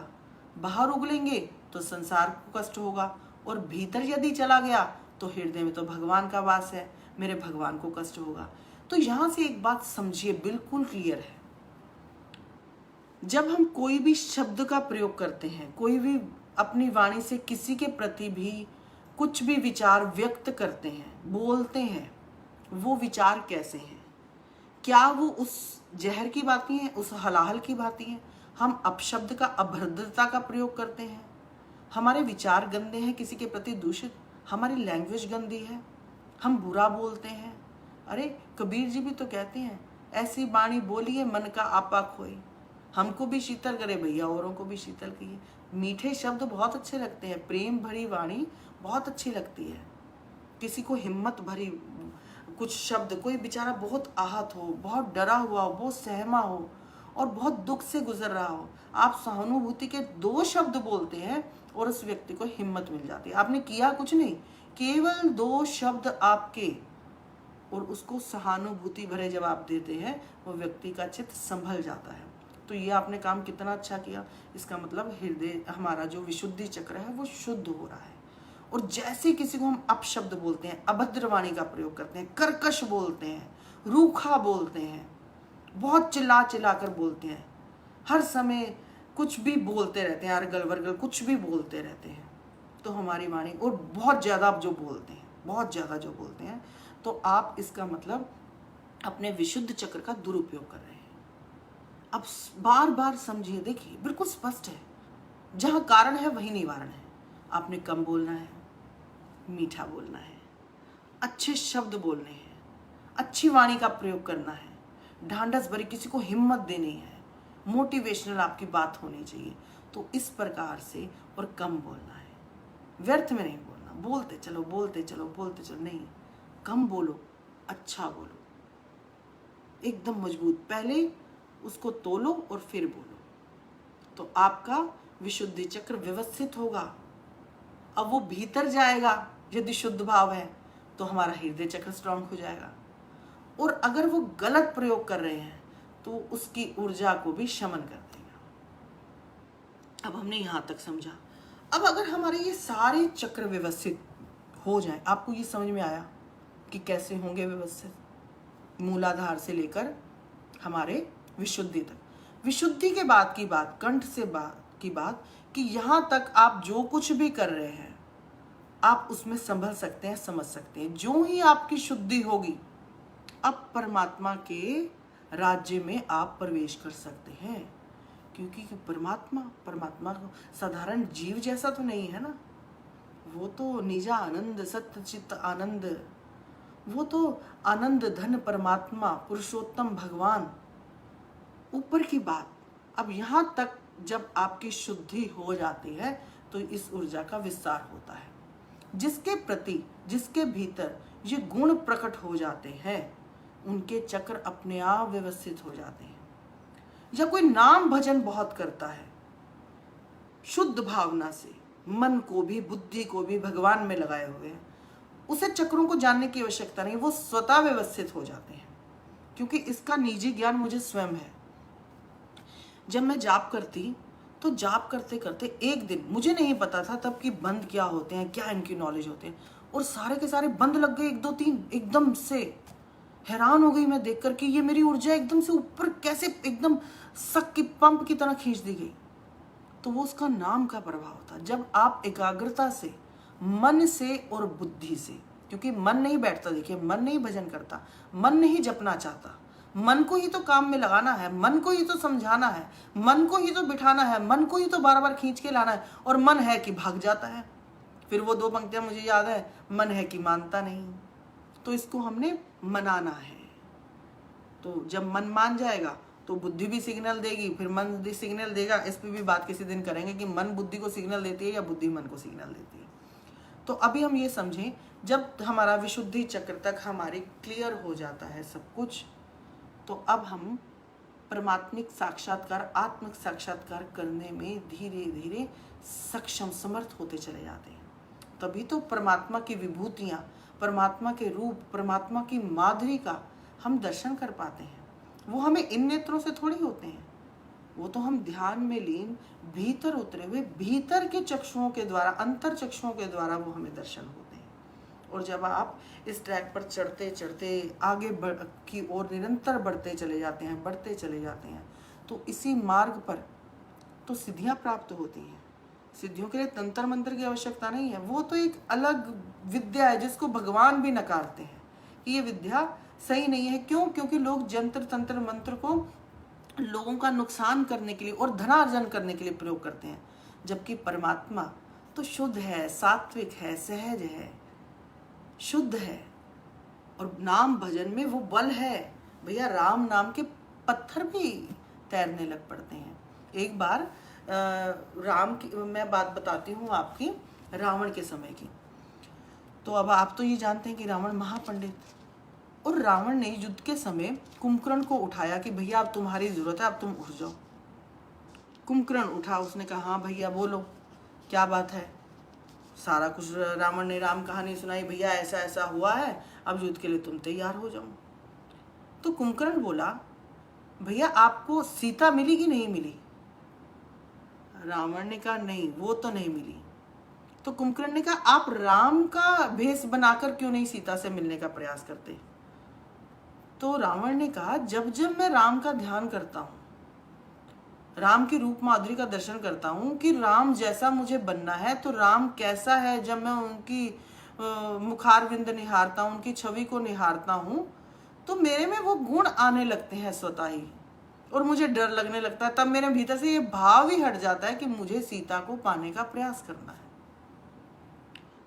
बाहर उगलेंगे तो संसार को कष्ट होगा, और भीतर यदि चला गया तो हृदय में तो भगवान का वास है, मेरे भगवान को कष्ट होगा। तो यहाँ से एक बात समझिए, बिल्कुल क्लियर है, जब हम कोई भी शब्द का प्रयोग करते हैं, कोई भी अपनी वाणी से किसी के प्रति भी कुछ भी विचार व्यक्त करते हैं, बोलते हैं, वो विचार कैसे हैं, क्या वो उस जहर की बातें हैं, उस हलाहल की बातें हैं। हम अपशब्द का, अभद्रता का प्रयोग करते हैं, हमारे विचार गंदे हैं, किसी के प्रति दूषित, हमारी लैंग्वेज गंदी है, हम बुरा बोलते हैं। अरे कबीर जी भी तो कहते हैं, ऐसी बाणी बोलिए मन का आपा खोई। हमको भी शीतल करे भैया, औरों को भी शीतल किए। मीठे शब्द बहुत अच्छे लगते हैं, प्रेम भरी वाणी बहुत अच्छी लगती है। किसी को हिम्मत भरी कुछ शब्द, कोई बेचारा बहुत आहत हो, बहुत डरा हुआ हो, बहुत सहमा हो और बहुत दुख से गुजर रहा हो, आप सहानुभूति के 2 शब्द बोलते हैं और उस व्यक्ति को हिम्मत मिल जाती है। आपने किया कुछ नहीं, केवल 2 शब्द आपके, और उसको सहानुभूति भरे जब आप देते हैं, वो व्यक्ति का चित्त संभल जाता है, तो ये आपने काम कितना अच्छा किया। इसका मतलब हृदय, हमारा जो विशुद्धि चक्र है वो शुद्ध हो रहा है। और जैसे किसी को हम अपशब्द बोलते हैं, अभद्र वाणी का प्रयोग करते हैं, कर्कश बोलते हैं, रूखा बोलते हैं, बहुत चिल्ला चिल्ला कर बोलते हैं, हर समय कुछ भी बोलते रहते हैं, अर्गल वर्गल कुछ भी बोलते रहते हैं, तो हमारी वाणी, और बहुत ज़्यादा आप जो बोलते हैं, बहुत ज़्यादा जो बोलते हैं, तो आप इसका मतलब अपने विशुद्ध चक्र का दुरुपयोग कर रहे हैं। अब बार बार समझिए, देखिए बिल्कुल स्पष्ट है, जहाँ कारण है वही निवारण है। आपने कम बोलना है, मीठा बोलना है, अच्छे शब्द बोलने हैं, अच्छी वाणी का प्रयोग करना है, ढांढस भरी किसी को हिम्मत देनी है, मोटिवेशनल आपकी बात होनी चाहिए। तो इस प्रकार से, और कम बोलना है, व्यर्थ में नहीं बोलना, बोलते चलो बोलते चलो बोलते चलो, नहीं, कम बोलो, अच्छा बोलो, एकदम मजबूत, पहले उसको तोलो और फिर बोलो, तो आपका विशुद्धि चक्र व्यवस्थित होगा। अब वो भीतर जाएगा, यदि शुद्ध भाव है तो हमारा हृदय चक्र स्ट्रांग हो जाएगा, और अगर वो गलत प्रयोग कर रहे हैं तो उसकी ऊर्जा को भी शमन कर देगा। अब हमने यहां तक समझा। अब अगर हमारे ये सारे चक्र व्यवस्थित हो जाए, आपको ये समझ में आया कि कैसे होंगे व्यवस्थित, मूलाधार से लेकर हमारे विशुद्धि तक। विशुद्धि के बाद की बात, कंठ से बात की बात, कि यहां तक आप जो कुछ भी कर रहे हैं आप उसमें संभल सकते हैं, समझ सकते हैं। जो ही आपकी शुद्धि होगी, अब परमात्मा के राज्य में आप प्रवेश कर सकते हैं, क्योंकि परमात्मा साधारण जीव जैसा तो नहीं है ना, वो तो निजा आनंद, सत्य चित्त आनंद, वो तो आनंद धन परमात्मा, पुरुषोत्तम भगवान, ऊपर की बात। अब यहाँ तक जब आपकी शुद्धि हो जाती है तो इस ऊर्जा का विस्तार होता है। जिसके प्रति, जिसके भीतर ये गुण प्रकट हो जाते हैं, उनके चक्र अपने आप व्यवस्थित हो जाते हैं। या कोई नाम भजन बहुत करता है, शुद्ध भावना से, मन को भी बुद्धि को भी भगवान में लगाए हुए हैं, उसे चक्रों को जानने की आवश्यकता नहीं, वो स्वतः व्यवस्थित हो जाते हैं, क्योंकि इसका निजी ज्ञान मुझे स्वयं है। जब मैं जाप करती तो जाप करते करते एक दिन मुझे नहीं पता था तब कि बंद क्या होते हैं, क्या इनकी नॉलेज होते हैं, और सारे के सारे बंद लग गए, 1 2 3 एकदम से। हैरान हो गई मैं देखकर कि ये मेरी ऊर्जा एकदम से ऊपर कैसे एकदम शक की पंप की तरह खींच दी गई। तो वो उसका नाम का प्रभाव था। जब आप एकाग्रता से, मन से और बुद्धि से, क्योंकि मन नहीं बैठता, देखिए मन नहीं भजन करता, मन नहीं जपना चाहता, मन को ही तो काम में लगाना है, मन को ही तो समझाना है, मन को ही तो बिठाना है, मन को ही तो बार बार खींच के लाना है, और मन है कि भाग जाता है। फिर वो 2 पंक्तियां मुझे याद है, मन है कि मानता नहीं। तो इसको हमने मनाना है। तो जब मन मान जाएगा तो बुद्धि भी सिग्नल देगी, फिर मन भी सिग्नल देगा। इस पर भी बात किसी दिन करेंगे कि मन बुद्धि को सिग्नल देती है या बुद्धि मन को सिग्नल देती है। तो अभी हम ये समझें, जब हमारा विशुद्धि चक्र तक हमारी क्लियर हो जाता है सब कुछ, तो अब हम परमात्मिक साक्षात्कार, आत्मिक साक्षात्कार करने में धीरे धीरे सक्षम, समर्थ होते चले जाते हैं। तभी तो परमात्मा की विभूतियाँ, परमात्मा के रूप, परमात्मा की माधुरी का हम दर्शन कर पाते हैं। वो हमें इन नेत्रों से थोड़ी होते हैं, वो तो हम ध्यान में लीन, भीतर उतरे हुए, भीतर के चक्षुओं के द्वारा, अंतर चक्षुओं के द्वारा वो हमें दर्शन होते हैं। और जब आप इस ट्रैक पर चढ़ते चढ़ते आगे की ओर निरंतर बढ़ते चले जाते हैं, बढ़ते चले जाते हैं, तो इसी मार्ग पर तो सिद्धियां प्राप्त होती हैं। सिद्धियों के लिए तंत्र मंत्र की आवश्यकता नहीं है, वो तो एक अलग विद्या है जिसको भगवान भी नकारते हैं कि ये विद्या सही नहीं है। क्यों? क्योंकि लोग जंत्र तंत्र मंत्र को लोगों का नुकसान करने के लिए और धनार्जन करने के लिए प्रयोग करते हैं, जबकि परमात्मा तो शुद्ध है, सात्विक है, सहज है, शुद्ध है, और नाम भजन में वो बल है। भैया राम नाम के पत्थर भी तैरने लग पड़ते हैं। एक बार राम की मैं बात बताती हूँ आपकी, रावण के समय की। तो अब आप तो ये जानते हैं कि रावण महापंडित, और रावण ने युद्ध के समय कुंभकर्ण को उठाया कि भैया अब तुम्हारी जरूरत है, अब तुम उठ जाओ। कुंभकर्ण उठा, उसने कहा हाँ भैया बोलो क्या बात है। सारा कुछ रावण ने राम कहानी सुनाई, भैया ऐसा ऐसा हुआ है, अब युद्ध के लिए तुम तैयार हो जाओ। तो कुंभकर्ण बोला भैया आपको सीता मिली कि नहीं मिली? रावण ने कहा नहीं, वो तो नहीं मिली। तो कुंभकर्ण ने कहा आप राम का भेष बनाकर क्यों नहीं सीता से मिलने का प्रयास करते? तो रावण ने कहा जब जब मैं राम का ध्यान करता हूं, राम की रूप माधुरी का दर्शन करता हूं कि राम जैसा मुझे बनना है, तो राम कैसा है, जब मैं उनकी मुखारविंद निहारता हूं, उनकी छवि को निहारता हूं, तो मेरे में वो गुण आने लगते हैं स्वतः ही, और मुझे डर लगने लगता है। तब मेरे भीतर से ये भाव ही हट जाता है कि मुझे सीता को पाने का प्रयास करना है।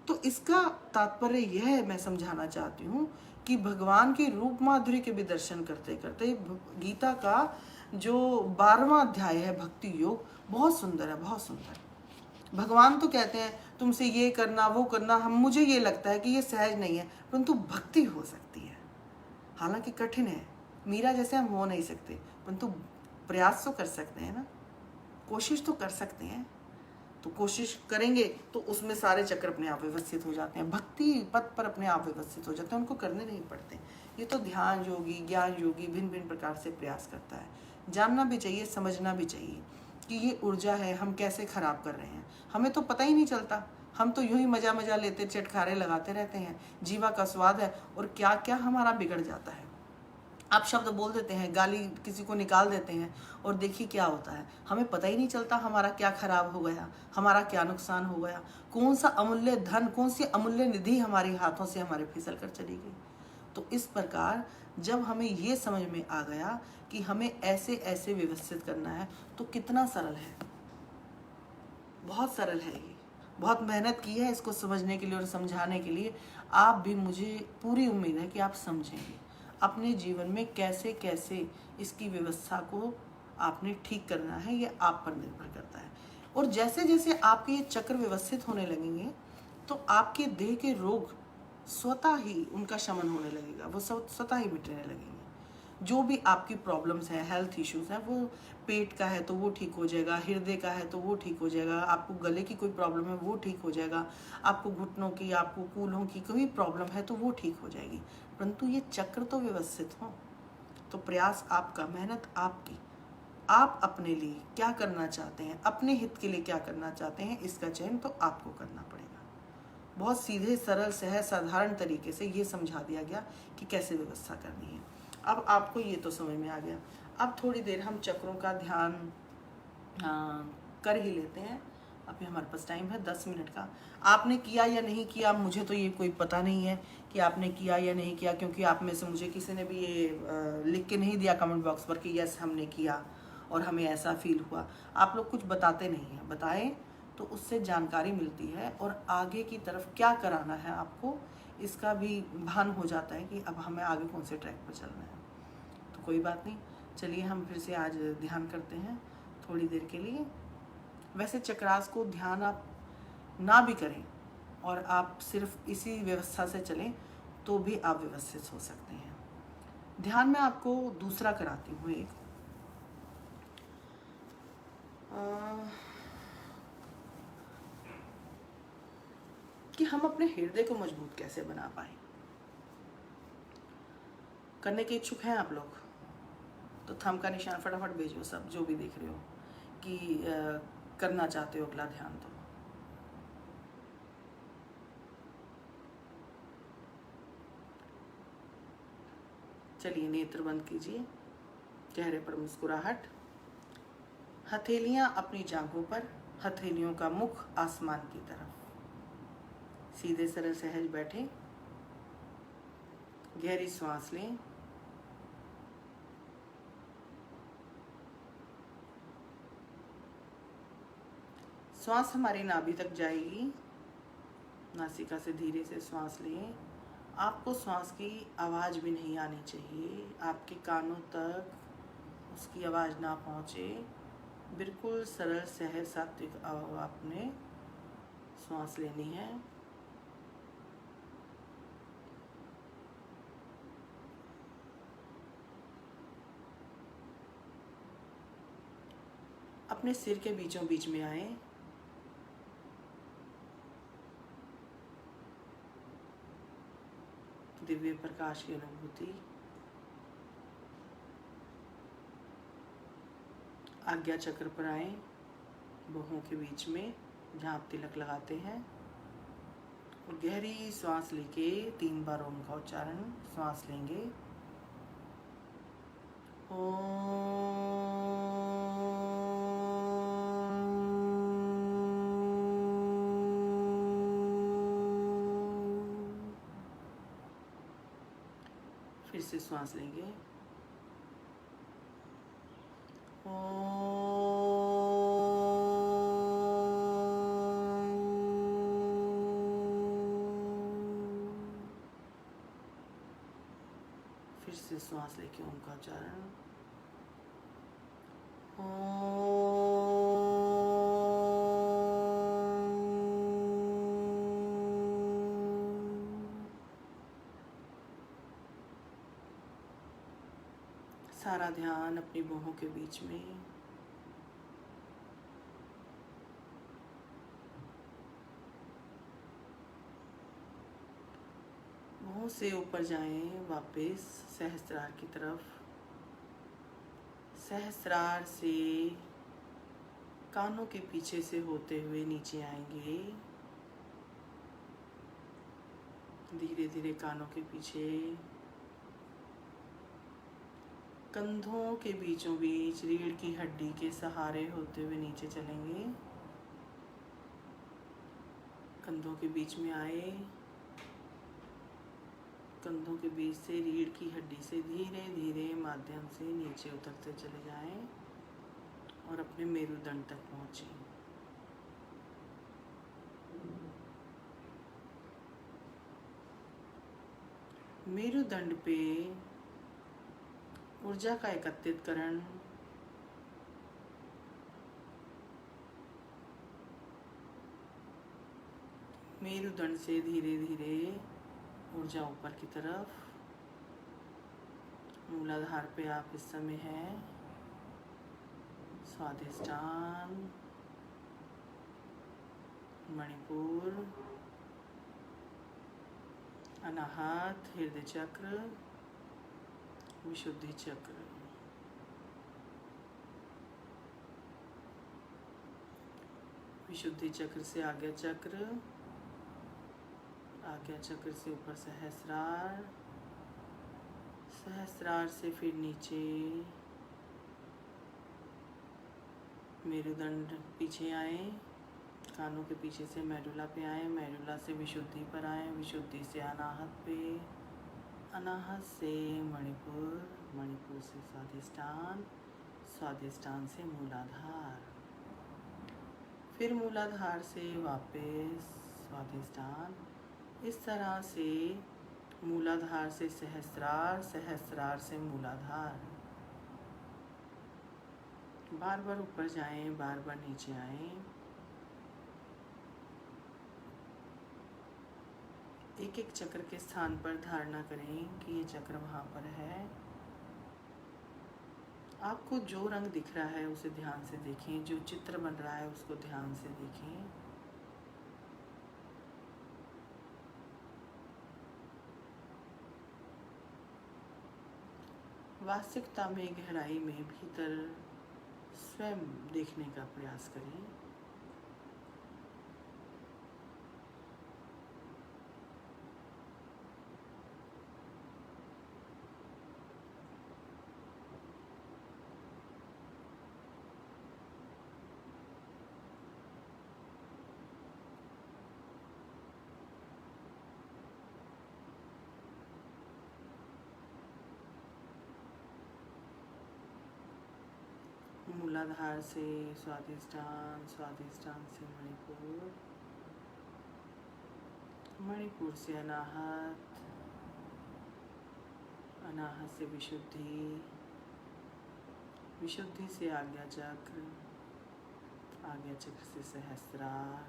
तो इसका तात्पर्य यह मैं समझाना चाहती हूँ कि भगवान की रूप माधुरी के भी दर्शन करते करते गीता का जो 12वां अध्याय है भक्ति योग, बहुत सुंदर है, बहुत सुंदर। भगवान तो कहते हैं तुमसे ये करना वो करना, हम मुझे ये लगता है कि ये सहज नहीं है, परंतु भक्ति हो सकती है। हालांकि कठिन है, मीरा जैसे हम हो नहीं सकते, परंतु प्रयास तो कर सकते हैं ना, कोशिश तो कर सकते हैं। तो कोशिश करेंगे तो उसमें सारे चक्र अपने आप व्यवस्थित हो जाते हैं, भक्ति पथ पर अपने आप व्यवस्थित हो जाते हैं, उनको करने नहीं पड़ते। ये तो ध्यान योगी, ज्ञान योगी भिन्न भिन्न प्रकार से प्रयास करता है। जानना भी चाहिए, समझना भी चाहिए कि ये ऊर्जा है, हम कैसे खराब कर रहे हैं, हमें तो पता ही नहीं चलता। हम तो यूं ही मजा मजा लेते चटखारे लगाते रहते हैं, जीवा का स्वाद है, और क्या क्या हमारा बिगड़ जाता है। आप शब्द बोल देते हैं, गाली किसी को निकाल देते हैं, और देखिए क्या होता है, हमें पता ही नहीं चलता हमारा क्या खराब हो गया, हमारा क्या नुकसान हो गया, कौन सा अमूल्य धन, कौन सी अमूल्य निधि हमारे हाथों से हमारे फिसल कर चली गई। तो इस प्रकार जब हमें ये समझ में आ गया कि हमें ऐसे ऐसे व्यवस्थित करना है, तो कितना सरल है, बहुत सरल है। ये बहुत मेहनत की है इसको समझने के लिए और समझाने के लिए। आप भी, मुझे पूरी उम्मीद है कि आप समझेंगे अपने जीवन में कैसे कैसे इसकी व्यवस्था को आपने ठीक करना है, ये आप पर निर्भर करता है। और जैसे जैसे आपके ये चक्र व्यवस्थित होने लगेंगे, तो आपके देह के रोग स्वतः ही उनका शमन होने लगेगा, वो स्वतः ही मिटने लगेंगे। जो भी आपकी प्रॉब्लम्स हैं, हेल्थ इश्यूज हैं, वो पेट का है तो वो ठीक हो जाएगा, हृदय का है तो वो ठीक हो जाएगा, आपको गले की कोई प्रॉब्लम है वो ठीक हो जाएगा, आपको घुटनों की, आपको कूल्हों की कोई प्रॉब्लम है तो वो ठीक हो जाएगी। परंतु ये चक्र तो व्यवस्थित हो। तो प्रयास आपका, मेहनत आपकी, आप अपने लिए क्या करना चाहते हैं, अपने हित के लिए क्या करना चाहते हैं, इसका चयन तो आपको करना पड़ेगा। बहुत सीधे सरल सहज साधारण तरीके से ये समझा दिया गया कि कैसे व्यवस्था करनी है। अब आपको ये तो समझ में आ गया। अब थोड़ी देर हम चक्रों का ध्यान कर ही लेते हैं। अभी हमारे पास टाइम है 10 मिनट का। आपने किया या नहीं किया, मुझे तो ये कोई पता नहीं है कि आपने किया या नहीं किया, क्योंकि आप में से मुझे किसी ने भी ये लिख के नहीं दिया कमेंट बॉक्स पर कि यस हमने किया और हमें ऐसा फील हुआ। आप लोग कुछ बताते नहीं हैं, बताएं तो उससे जानकारी मिलती है, और आगे की तरफ क्या कराना है आपको, इसका भी भान हो जाता है कि अब हमें आगे कौन से ट्रैक पर चलना है। तो कोई बात नहीं, चलिए हम फिर से आज ध्यान करते हैं थोड़ी देर के लिए। वैसे चक्रास को ध्यान आप ना भी करें और आप सिर्फ इसी व्यवस्था से चलें तो भी आप व्यवस्थित हो सकते हैं। ध्यान में आपको दूसरा कराती हूँ एक, कि हम अपने हृदय को मजबूत कैसे बना पाए। करने के इच्छुक हैं आप लोग तो थंब का निशान फटाफट भेजो, सब जो भी देख रहे हो कि करना चाहते हो अगला ध्यान। तो चलिए नेत्र बंद कीजिए, चेहरे पर मुस्कुराहट, हथेलियां अपनी जांघों पर, हथेलियों का मुख आसमान की तरफ, सीधे सरल सहज बैठे, गहरी सांस लें, श्वास हमारी नाभि तक जाएगी, नासिका से धीरे से श्वास लें। आपको श्वास की आवाज़ भी नहीं आनी चाहिए, आपके कानों तक उसकी आवाज़ ना पहुँचे, बिल्कुल सरल सहज सात्विक आपने श्वास लेनी है। अपने सिर के बीचों बीच में आए, दिव्य प्रकाश की अनुभूति, आज्ञा चक्र पर आए, बाहों के बीच में जहाँ आप तिलक लगाते हैं, और गहरी सांस लेके 3 बार ओम का उच्चारण सांस लेंगे। फिर से सांस लेंगे। फिर से सांस लेके ओम का उच्चारण। सारा ध्यान अपनी बाहों के बीच में। बाहों से ऊपर जाएं वापस सहस्त्रार की तरफ। सहस्त्रार से कानों के पीछे से होते हुए नीचे आएंगे। धीरे धीरे कानों के पीछे, कंधों के बीचों बीच रीढ़ की हड्डी के सहारे होते हुए नीचे चलेंगे। कंधों के बीच में आए, कंधों के बीच से रीढ़ की हड्डी से धीरे धीरे माध्यम से नीचे उतरते चले जाएं और अपने मेरुदंड तक पहुँचें। मेरुदंड पे ऊर्जा का एकत्रितकरण, मेरुदंड से धीरे धीरे ऊर्जा ऊपर की तरफ। मूलाधार पे आप इस समय हैं। स्वादिष्टान, मणिपुर, अनाहत, हृदय चक्र, विशुद्धि चक्र। विशुद्धि चक्र से आज्ञा चक्र, आज्ञा चक्र से ऊपर सहस्रार, सहस्रार से फिर नीचे मेरुदंड पीछे आए, कानों के पीछे से मेडुला पे आए, मेडुला से विशुद्धि पर आए, विशुद्धि से अनाहत पे, अनाहत से मणिपुर, मणिपुर से स्वादिष्टान, स्वादिष्टान से मूलाधार, फिर मूलाधार से वापस स्वादिष्टान। इस तरह से मूलाधार से सहस्रार, सहस्रार से मूलाधार, बार बार ऊपर जाएं, बार बार नीचे आएं। एक एक चक्र के स्थान पर धारणा करें कि ये चक्र वहाँ पर है। आपको जो रंग दिख रहा है उसे ध्यान से देखें, जो चित्र बन रहा है उसको ध्यान से देखें। वास्तविकता में गहराई में भीतर स्वयं देखने का प्रयास करें। मूलाधार से स्वादिष्टान, स्वादिष्टान से मणिपुर, मणिपुर से अनाहत, अनाहत से विशुद्धि, विशुद्धि से आज्ञा चक्र, आज्ञा चक्र से सहस्रार,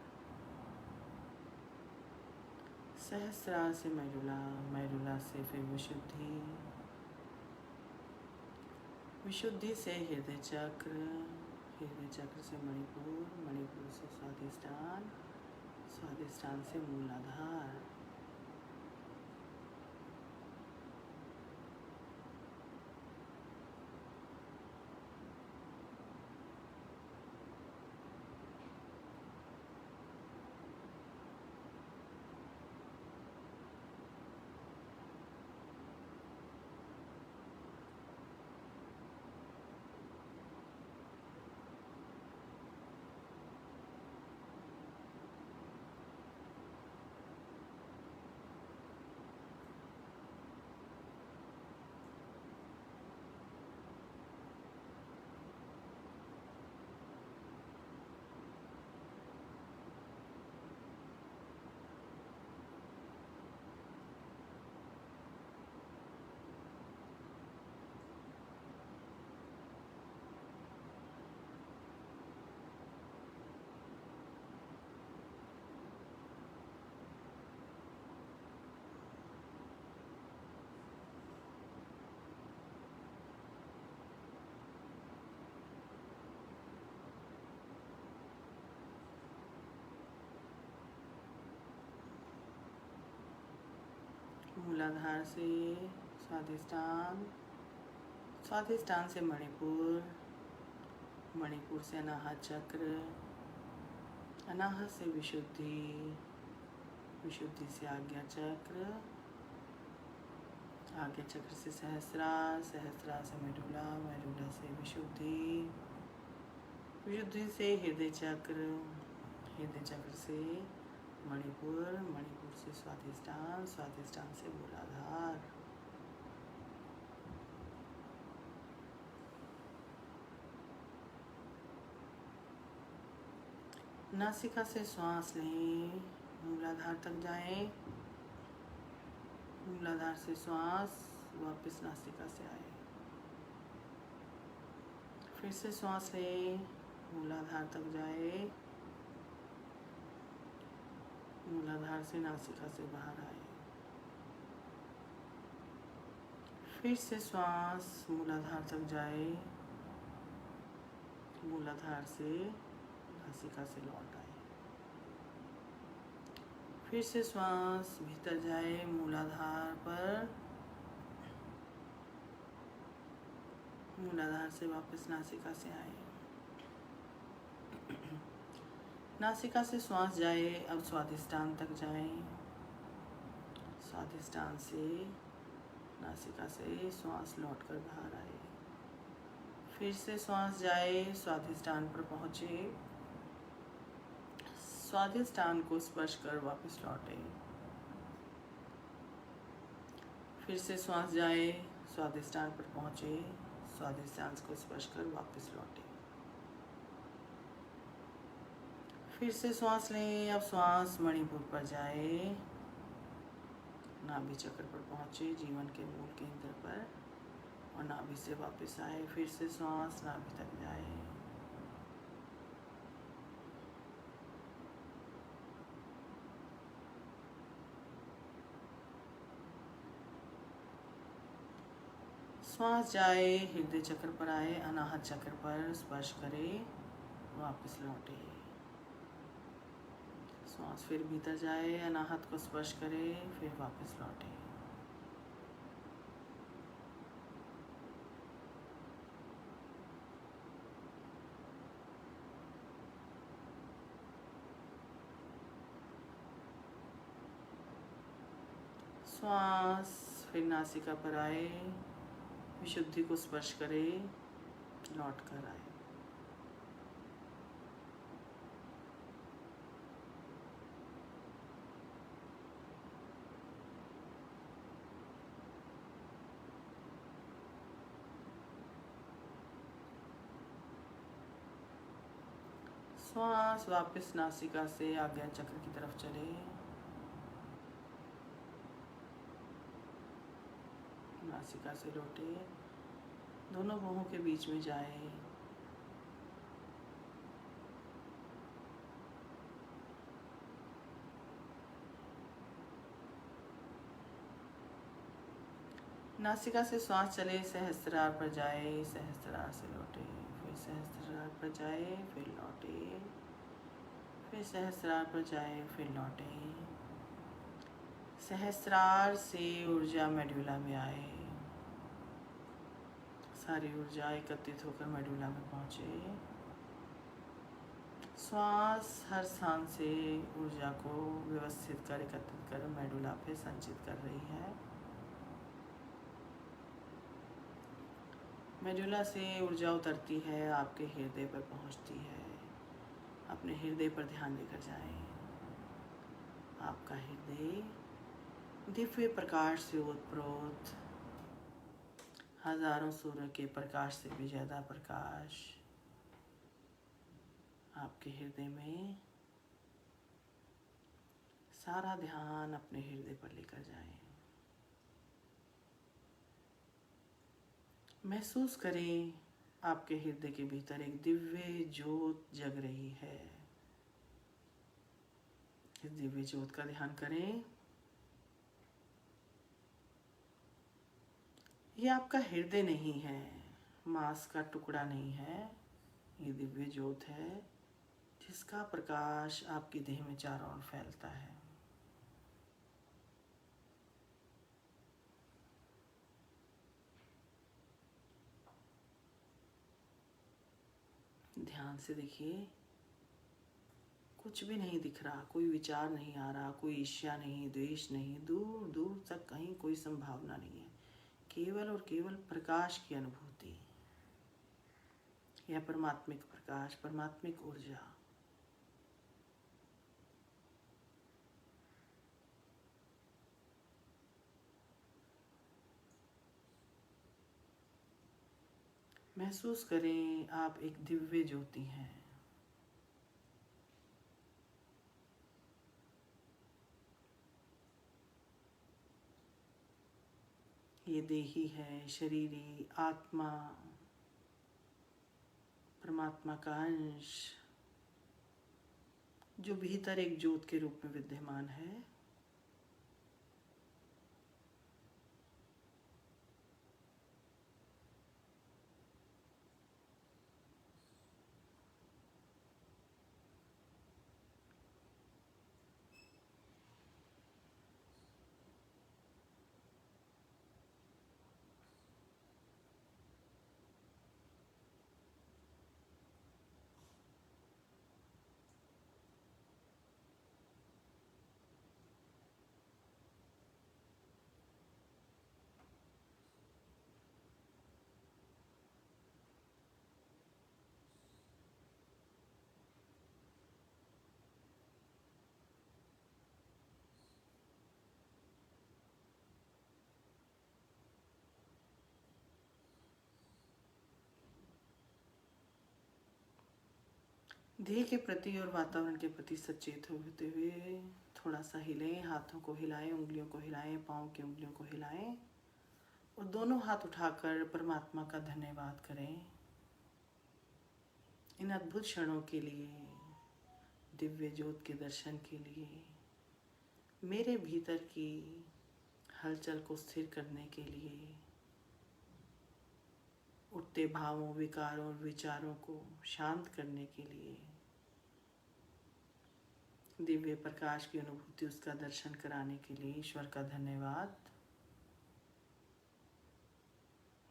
सहस्रार से मेडुला, मेडुला से फिर विशुद्धि, विशुद्धि से हृदय चक्र, हृदय चक्र से मणिपुर, मणिपुर से स्वादिष्टान, स्वादिष्टान से मूलाधार। मूलाधार से स्वाधिष्ठान, स्वाधिष्ठान से मणिपुर, मणिपुर से अनाहत चक्र, अनाहत से विशुद्धि, विशुद्धि से आज्ञा चक्र, आज्ञा चक्र से सहस्रार, सहस्रार से मेडुला, मेडुला से विशुद्धि, विशुद्धि से हृदय चक्र, हृदय चक्र से मणिपुर, मणिपुर से स्वाधिष्ठान, स्वाधिष्ठान से मूलाधार। नासिका से श्वास लें, मूलाधार तक जाएं, मूलाधार से श्वास वापस नासिका से आए, फिर से श्वास लें, मूलाधार तक जाए, मूलाधार से नासिका से बाहर आए, फिर से श्वास मूलाधार तक जाए, मूलाधार से नासिका से लौट आए, फिर से श्वास भीतर जाए, मूलाधार पर, मूलाधार से वापस नासिका से आए, नासिका से श्वास जाए, अब स्वाधिष्ठान तक जाएं, स्वाधिष्ठान से नासिका से श्वास लौटकर बाहर आए, फिर से श्वास जाए, स्वाधिष्ठान पर पहुँचे, स्वाधिष्ठान को स्पर्श कर वापस लौटे, फिर से श्वास जाए, स्वाधिष्ठान पर पहुँचे, स्वाधिष्ठान को स्पर्श कर वापस लौटे, फिर से श्वास लें, अब श्वास मणिपुर पर जाए, नाभि चक्र पर पहुँचे, जीवन के मूल केंद्र पर, और नाभि से वापस आए, फिर से श्वास नाभि तक जाए, श्वास जाए, हृदय चक्र पर आए, अनाहत चक्र पर स्पर्श करे, वापस लौटे, श्वास फिर भीतर जाए, अनाहत को स्पर्श करे, फिर वापस लौटे, श्वास फिर नासिका पर आए, विशुद्धि को स्पर्श करे, लौट कर आए, श्वास वापस नासिका से आज्ञा चक्र की तरफ चले, नासिका से लौटे, दोनों भुवों के बीच में जाए, नासिका से श्वास चले, सहस्त्रार पर जाए, सहस्त्रार से लौटे, फिर सहस्त्रार पर जाए, फिर लौटे, फिर सहस्त्रार पर जाए, फिर लौटे, सहस्त्रार से ऊर्जा मेडुला में आए, सारी ऊर्जा एकत्रित होकर मेडुला में पहुँचे, श्वास हर स्थान से ऊर्जा को व्यवस्थित कर एकत्रित कर मेडुला पे संचित कर रही है, मेडुला से ऊर्जा उतरती है, आपके हृदय पर पहुंचती है, अपने हृदय पर ध्यान लेकर जाएं, आपका हृदय दिव्य प्रकाश से ओतप्रोत, हजारों सूर्य के प्रकाश से भी ज़्यादा प्रकाश आपके हृदय में, सारा ध्यान अपने हृदय पर लेकर जाएं, महसूस करें आपके हृदय के भीतर एक दिव्य ज्योत जग रही है, इस दिव्य ज्योत का ध्यान करें, ये आपका हृदय नहीं है, मांस का टुकड़ा नहीं है, ये दिव्य ज्योत है जिसका प्रकाश आपकी देह में चारों ओर फैलता है। ध्यान से देखिए, कुछ भी नहीं दिख रहा, कोई विचार नहीं आ रहा, कोई ईर्ष्या नहीं, द्वेष नहीं, दूर दूर तक कहीं कोई संभावना नहीं है। केवल और केवल प्रकाश की अनुभूति, यह परमात्मिक प्रकाश, परमात्मिक ऊर्जा। महसूस करें आप एक दिव्य ज्योति हैं। ये देही है, शरीरी, आत्मा, परमात्मा का अंश, जो भीतर एक ज्योत के रूप में विद्यमान है। देह के प्रति और वातावरण के प्रति सचेत होते हुए थोड़ा सा हिलें, हाथों को हिलाएं, उंगलियों को हिलाएं, पाँव की उंगलियों को हिलाएं और दोनों हाथ उठाकर परमात्मा का धन्यवाद करें इन अद्भुत क्षणों के लिए, दिव्य ज्योत के दर्शन के लिए, मेरे भीतर की हलचल को स्थिर करने के लिए, उठते भावों, विकारों और विचारों को शांत करने के लिए, दिव्य प्रकाश की अनुभूति, उसका दर्शन कराने के लिए ईश्वर का धन्यवाद।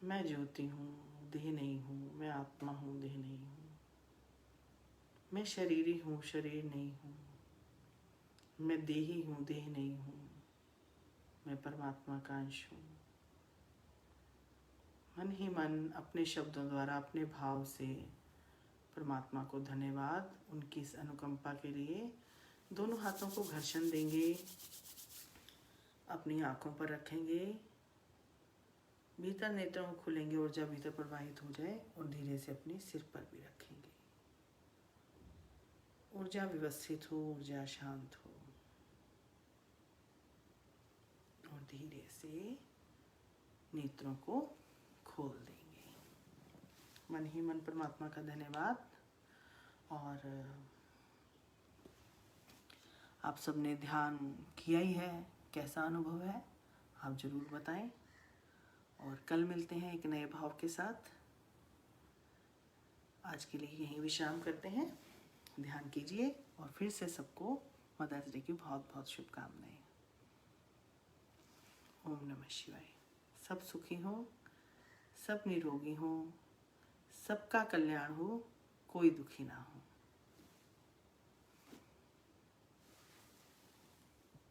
मैं ज्योति हूँ, देह नहीं हूँ। मैं आत्मा हूँ, देह नहीं हूँ। मैं शरीरी हूँ, शरीर नहीं हूँ। मैं देही हूँ, देह नहीं हूँ। मैं परमात्मा का अंश हूँ। मन ही मन अपने शब्दों द्वारा, अपने भाव से परमात्मा को धन्यवाद, उनकी इस अनुकंपा के लिए। दोनों हाथों को घर्षण देंगे, अपनी आंखों पर रखेंगे, भीतर नेत्रों को खुलेंगे, ऊर्जा भीतर प्रवाहित हो जाए और धीरे से अपने सिर पर भी रखेंगे। ऊर्जा व्यवस्थित हो, ऊर्जा शांत हो और धीरे से नेत्रों को खोल देंगे। मन ही मन परमात्मा का धन्यवाद। और आप सबने ध्यान किया ही है, कैसा अनुभव है आप ज़रूर बताएं। और कल मिलते हैं एक नए भाव के साथ। आज के लिए यहीं विश्राम करते हैं। ध्यान कीजिए और फिर से सबको मदर्स डे की बहुत बहुत शुभकामनाएं। ओम नमः शिवाय। सब सुखी हो, सब निरोगी हो, सबका कल्याण हो, कोई दुखी ना हो।